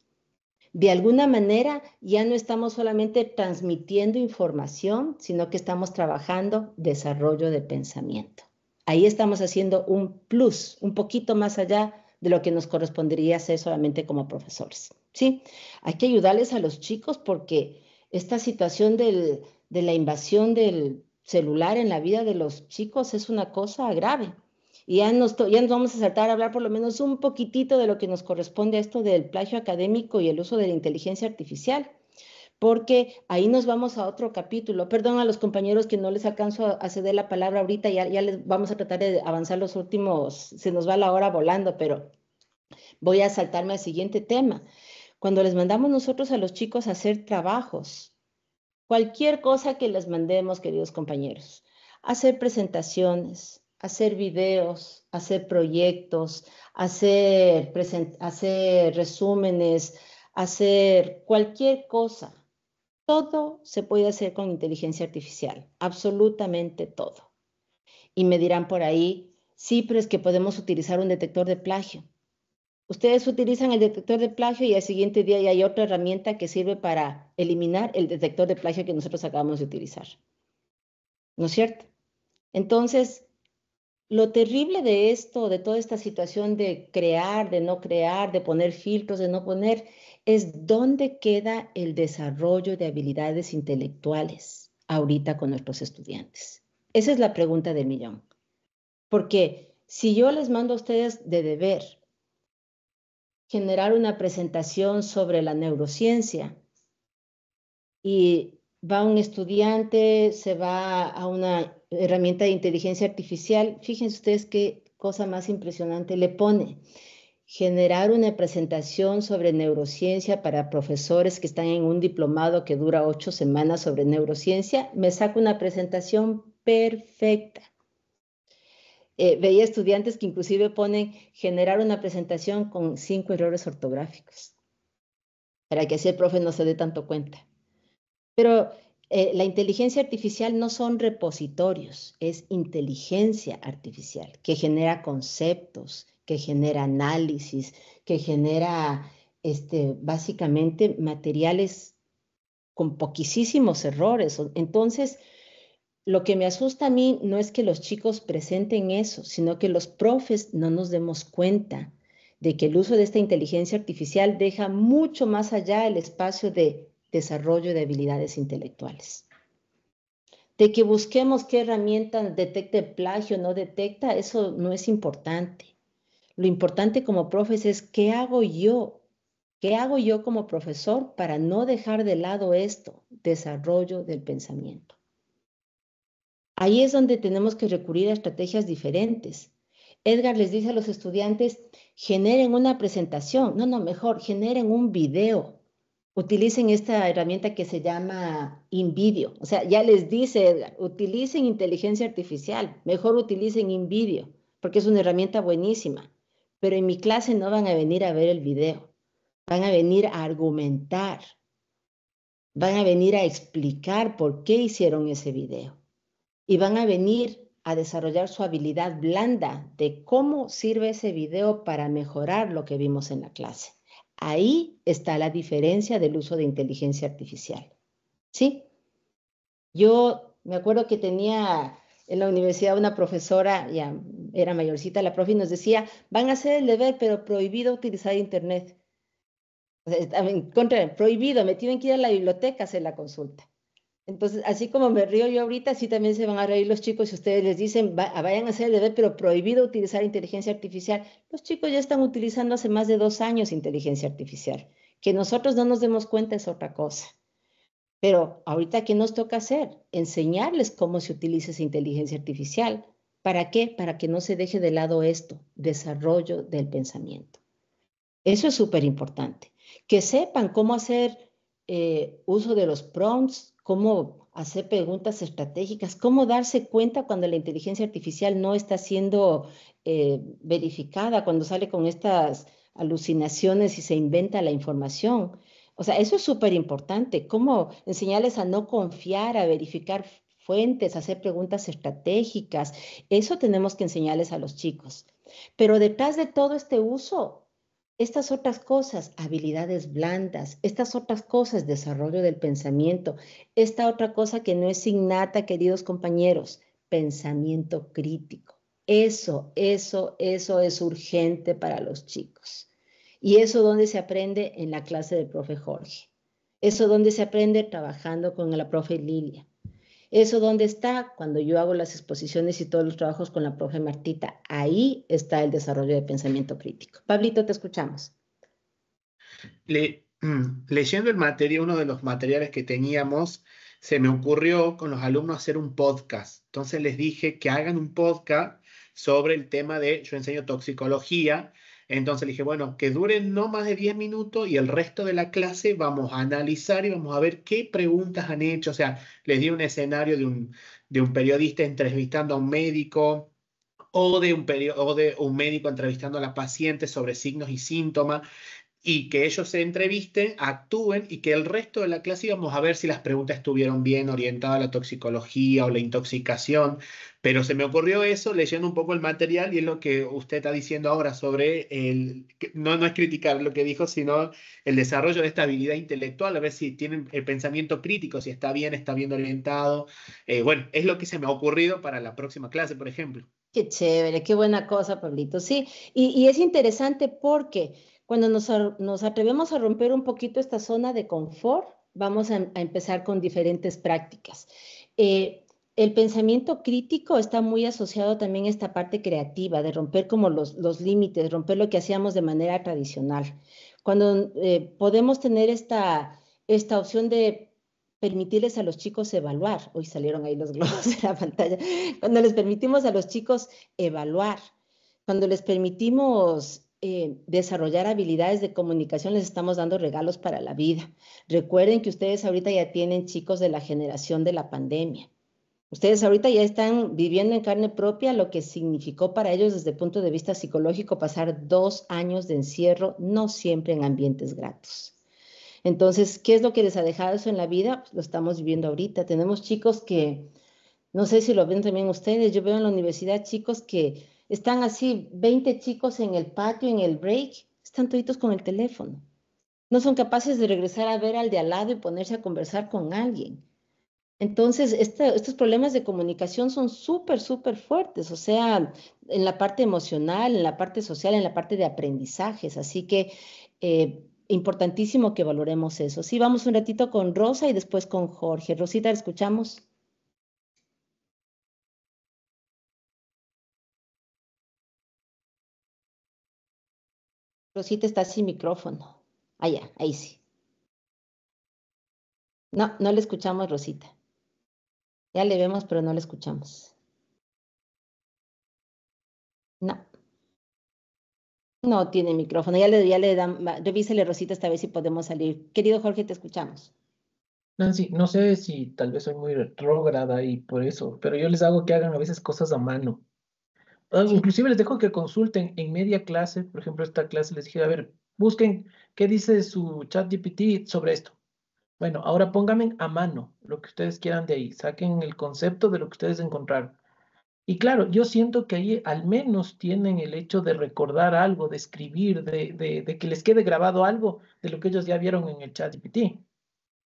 De alguna manera, ya no estamos solamente transmitiendo información, sino que estamos trabajando desarrollo de pensamiento. Ahí estamos haciendo un plus, un poquito más allá de lo que nos correspondería hacer solamente como profesores. ¿Sí? Hay que ayudarles a los chicos porque esta situación de la invasión del celular en la vida de los chicos es una cosa grave. Y ya nos vamos a saltar a hablar por lo menos un poquitito de lo que nos corresponde a esto del plagio académico y el uso de la inteligencia artificial, porque ahí nos vamos a otro capítulo. Perdón a los compañeros que no les alcanzo a ceder la palabra ahorita, ya les vamos a tratar de avanzar los últimos, se nos va la hora volando, pero voy a saltarme al siguiente tema. Cuando les mandamos nosotros a los chicos a hacer trabajos, cualquier cosa que les mandemos, queridos compañeros, hacer presentaciones, hacer videos, hacer proyectos, hacer resúmenes, hacer cualquier cosa. Todo se puede hacer con inteligencia artificial, absolutamente todo. Y me dirán por ahí, sí, pero es que podemos utilizar un detector de plagio. Ustedes utilizan el detector de plagio y al siguiente día ya hay otra herramienta que sirve para eliminar el detector de plagio que nosotros acabamos de utilizar. ¿No es cierto? Entonces, lo terrible de esto, de toda esta situación de crear, de no crear, de poner filtros, de no poner, es dónde queda el desarrollo de habilidades intelectuales ahorita con nuestros estudiantes. Esa es la pregunta del millón. Porque si yo les mando a ustedes de deber generar una presentación sobre la neurociencia y va un estudiante, se va a una herramienta de inteligencia artificial, fíjense ustedes qué cosa más impresionante le pone. Generar una presentación sobre neurociencia para profesores que están en un diplomado que dura 8 semanas sobre neurociencia, me saca una presentación perfecta. Veía estudiantes que inclusive ponen generar una presentación con 5 errores ortográficos, para que así el profe no se dé tanto cuenta. Pero la inteligencia artificial no son repositorios, es inteligencia artificial que genera conceptos, que genera análisis, que genera básicamente materiales con poquísimos errores. Entonces, lo que me asusta a mí no es que los chicos presenten eso, sino que los profes no nos demos cuenta de que el uso de esta inteligencia artificial deja mucho más allá el espacio de desarrollo de habilidades intelectuales. De que busquemos qué herramienta detecte plagio o no detecta, eso no es importante. Lo importante como profes es qué hago yo como profesor para no dejar de lado esto, desarrollo del pensamiento. Ahí es donde tenemos que recurrir a estrategias diferentes. Edgar les dice a los estudiantes, generen una presentación. No, mejor, generen un video. Utilicen esta herramienta que se llama InVideo. O sea, ya les dice Edgar, utilicen inteligencia artificial. Mejor utilicen InVideo, porque es una herramienta buenísima. Pero en mi clase no van a venir a ver el video. Van a venir a argumentar. Van a venir a explicar por qué hicieron ese video. Y van a venir a desarrollar su habilidad blanda de cómo sirve ese video para mejorar lo que vimos en la clase. Ahí está la diferencia del uso de inteligencia artificial. ¿Sí? Yo me acuerdo que tenía en la universidad una profesora, ya era mayorcita, la profe, y nos decía, van a hacer el deber, pero prohibido utilizar internet. O sea, estaba en contra, prohibido, me tienen que ir a la biblioteca a hacer la consulta. Entonces, así como me río yo ahorita, así también se van a reír los chicos si ustedes les dicen, vayan a hacer el deber, pero prohibido utilizar inteligencia artificial. Los chicos ya están utilizando hace más de 2 años inteligencia artificial. Que nosotros no nos demos cuenta es otra cosa. Pero ahorita, ¿qué nos toca hacer? Enseñarles cómo se utiliza esa inteligencia artificial. ¿Para qué? Para que no se deje de lado esto, desarrollo del pensamiento. Eso es súper importante. Que sepan cómo hacer uso de los prompts, cómo hacer preguntas estratégicas, cómo darse cuenta cuando la inteligencia artificial no está siendo verificada, cuando sale con estas alucinaciones y se inventa la información. O sea, eso es súper importante, cómo enseñarles a no confiar, a verificar fuentes, a hacer preguntas estratégicas. Eso tenemos que enseñarles a los chicos. Pero detrás de todo este uso, estas otras cosas, habilidades blandas, estas otras cosas, desarrollo del pensamiento, esta otra cosa que no es innata, queridos compañeros, pensamiento crítico. Eso es urgente para los chicos. Y eso donde se aprende en la clase del profe Jorge. Eso donde se aprende trabajando con la profe Lilia. Eso donde está cuando yo hago las exposiciones y todos los trabajos con la profe Martita. Ahí está el desarrollo de pensamiento crítico. Pablito, te escuchamos. Leyendo el material, uno de los materiales que teníamos, se me ocurrió con los alumnos hacer un podcast. Entonces les dije que hagan un podcast sobre el tema de, yo enseño toxicología, entonces le dije, bueno, que duren no más de 10 minutos y el resto de la clase vamos a analizar y vamos a ver qué preguntas han hecho. O sea, les di un escenario de un periodista entrevistando a un médico o de un médico entrevistando a la paciente sobre signos y síntomas. y que ellos se entrevisten, actúen y que el resto de la clase íbamos a ver si las preguntas estuvieron bien orientadas a la toxicología o la intoxicación. Pero se me ocurrió eso leyendo un poco el material y es lo que usted está diciendo ahora sobre no es criticar lo que dijo, sino el desarrollo de esta habilidad intelectual, a ver si tienen el pensamiento crítico, si está bien orientado. Bueno, es lo que se me ha ocurrido para la próxima clase, por ejemplo. Qué chévere, qué buena cosa, Pablito. Sí, y es interesante porque cuando nos atrevemos a romper un poquito esta zona de confort, vamos a empezar con diferentes prácticas. El pensamiento crítico está muy asociado también a esta parte creativa, de romper como los límites, romper lo que hacíamos de manera tradicional. Cuando podemos tener esta opción de permitirles a los chicos evaluar, hoy salieron ahí los globos de la pantalla, cuando les permitimos a los chicos evaluar, cuando les permitimos desarrollar habilidades de comunicación, les estamos dando regalos para la vida. Recuerden que ustedes ahorita ya tienen chicos de la generación de la pandemia. Ustedes ahorita ya están viviendo en carne propia lo que significó para ellos desde el punto de vista psicológico pasar 2 años de encierro, no siempre en ambientes gratos. Entonces, ¿qué es lo que les ha dejado eso en la vida? Pues lo estamos viviendo ahorita. Tenemos chicos que, no sé si lo ven también ustedes, yo veo en la universidad chicos que están así, 20 chicos en el patio, en el break, están toditos con el teléfono. No son capaces de regresar a ver al de al lado y ponerse a conversar con alguien. Entonces, estos problemas de comunicación son súper, súper fuertes, o sea, en la parte emocional, en la parte social, en la parte de aprendizajes. Así que importantísimo que valoremos eso. Sí, vamos un ratito con Rosa y después con Jorge. Rosita, ¿la escuchamos? Rosita está sin micrófono. Ah, ya, ahí sí. No, no le escuchamos, Rosita. Ya le vemos, pero no le escuchamos. No. No tiene micrófono. Ya le dan, revísele, Rosita, esta vez si podemos salir. Querido Jorge, te escuchamos. Nancy, no sé si tal vez soy muy retrógrada y por eso, pero yo les hago que hagan a veces cosas a mano. Inclusive les dejo que consulten en media clase, por ejemplo, esta clase les dije, a ver, busquen qué dice su chat GPT sobre esto. Bueno, ahora pónganme a mano lo que ustedes quieran de ahí, saquen el concepto de lo que ustedes encontraron. Y claro, yo siento que ahí al menos tienen el hecho de recordar algo, de escribir, de que les quede grabado algo de lo que ellos ya vieron en el chat GPT.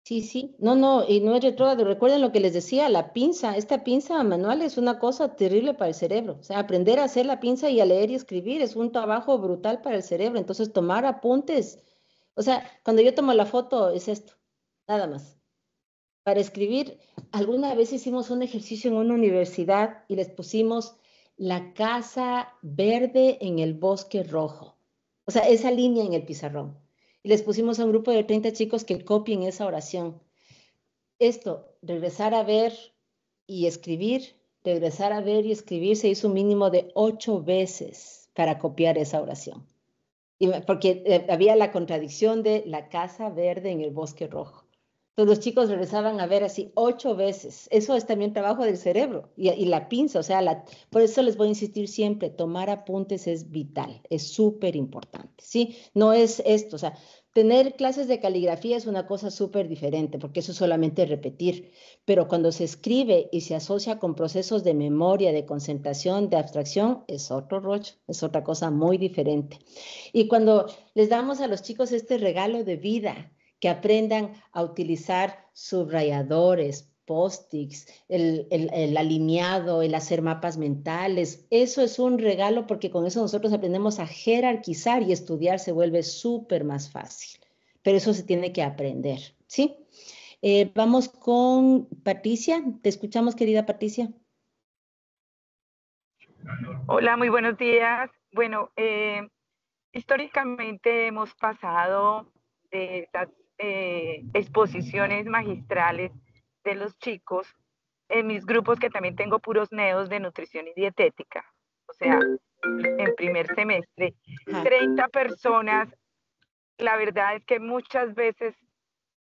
Sí, sí. No, y no es retrógrado. Recuerden lo que les decía, la pinza, esta pinza manual es una cosa terrible para el cerebro. O sea, aprender a hacer la pinza y a leer y escribir es un trabajo brutal para el cerebro. Entonces, tomar apuntes. O sea, cuando yo tomo la foto es esto, nada más. Para escribir, alguna vez hicimos un ejercicio en una universidad y les pusimos la casa verde en el bosque rojo. O sea, esa línea en el pizarrón. Y les pusimos a un grupo de 30 chicos que copien esa oración. Esto, regresar a ver y escribir, regresar a ver y escribir, se hizo un mínimo de 8 veces para copiar esa oración. Porque había la contradicción de la casa verde en el bosque rojo. Entonces los chicos regresaban a ver así 8 veces. Eso es también trabajo del cerebro y la pinza, o sea, por eso les voy a insistir siempre, tomar apuntes es vital, es súper importante, ¿sí? No es esto, o sea, tener clases de caligrafía es una cosa súper diferente, porque eso es solamente repetir, pero cuando se escribe y se asocia con procesos de memoria, de concentración, de abstracción, es otro rollo, es otra cosa muy diferente. Y cuando les damos a los chicos este regalo de vida, que aprendan a utilizar subrayadores, post-its, el alineado, el hacer mapas mentales. Eso es un regalo porque con eso nosotros aprendemos a jerarquizar y estudiar se vuelve súper más fácil. Pero eso se tiene que aprender, ¿sí? Vamos con Patricia. Te escuchamos, querida Patricia. Hola, muy buenos días. Bueno, históricamente hemos pasado de estas exposiciones magistrales de los chicos en mis grupos, que también tengo puros neos de nutrición y dietética, o sea, en primer semestre, 30 personas. La verdad es que muchas veces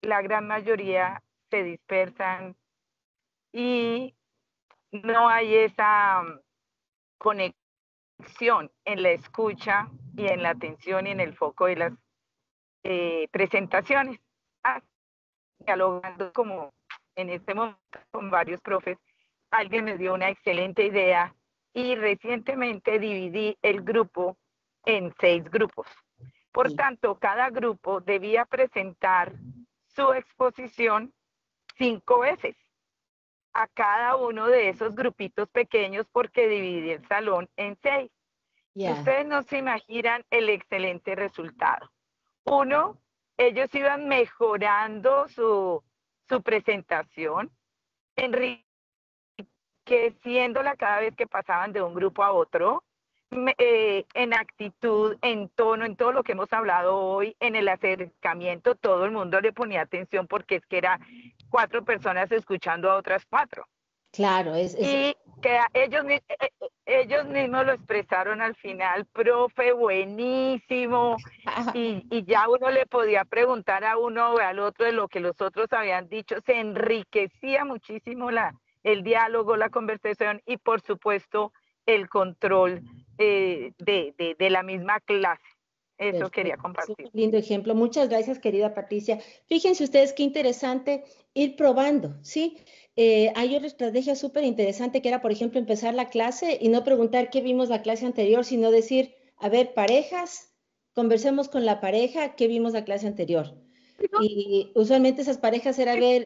la gran mayoría se dispersan y no hay esa conexión en la escucha y en la atención y en el foco de las presentaciones, dialogando como en este momento con varios profes. Alguien me dio una excelente idea y recientemente dividí el grupo en 6 grupos. Por tanto, cada grupo debía presentar su exposición 5 veces a cada uno de esos grupitos pequeños porque dividí el salón en 6. Ustedes no se imaginan el excelente resultado. Uno, ellos iban mejorando su presentación, enriqueciéndola cada vez que pasaban de un grupo a otro, en actitud, en tono, en todo lo que hemos hablado hoy, en el acercamiento, todo el mundo le ponía atención porque es que eran 4 personas escuchando a otras 4. Claro, y que ellos mismos lo expresaron al final, profe, buenísimo, y ya uno le podía preguntar a uno o al otro de lo que los otros habían dicho, se enriquecía muchísimo el diálogo, la conversación y por supuesto el control de la misma clase. Eso Perfecto. quería compartir. Es un lindo ejemplo. Muchas gracias, querida Patricia. Fíjense ustedes qué interesante ir probando, ¿sí? Hay otra estrategia súper interesante que era, por ejemplo, empezar la clase y no preguntar qué vimos la clase anterior, sino decir, a ver, parejas, conversemos con la pareja, qué vimos la clase anterior. Y usualmente esas parejas era ver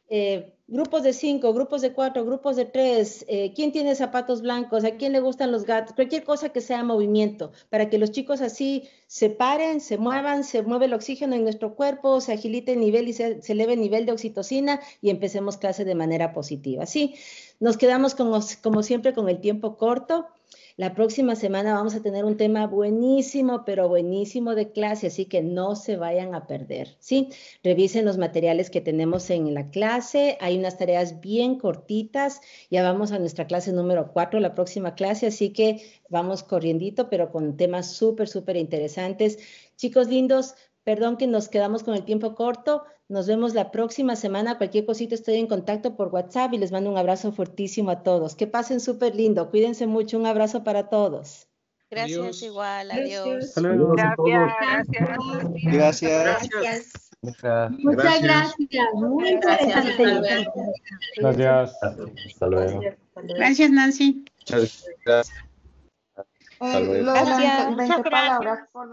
grupos de 5, grupos de 4, grupos de 3, quién tiene zapatos blancos, a quién le gustan los gatos, cualquier cosa que sea movimiento, para que los chicos así se paren, se muevan, se mueve el oxígeno en nuestro cuerpo, se agilite el nivel y se eleve el nivel de oxitocina y empecemos clase de manera positiva. Sí, nos quedamos como siempre con el tiempo corto. La próxima semana vamos a tener un tema buenísimo, pero buenísimo de clase, así que no se vayan a perder, ¿sí? Revisen los materiales que tenemos en la clase, hay unas tareas bien cortitas, ya vamos a nuestra clase número 4, la próxima clase, así que vamos corriendito, pero con temas súper, súper interesantes. Chicos lindos, perdón que nos quedamos con el tiempo corto, nos vemos la próxima semana, cualquier cosita estoy en contacto por WhatsApp y les mando un abrazo fuertísimo a todos. Que pasen súper lindo, cuídense mucho, un abrazo para todos. Gracias, Adiós. igual, adiós. Saludos a todos. Gracias. Muchas gracias. Muy interesante. Gracias. Hasta luego. Gracias, Nancy. Muchas gracias. Hasta luego. Luego 20 palabras por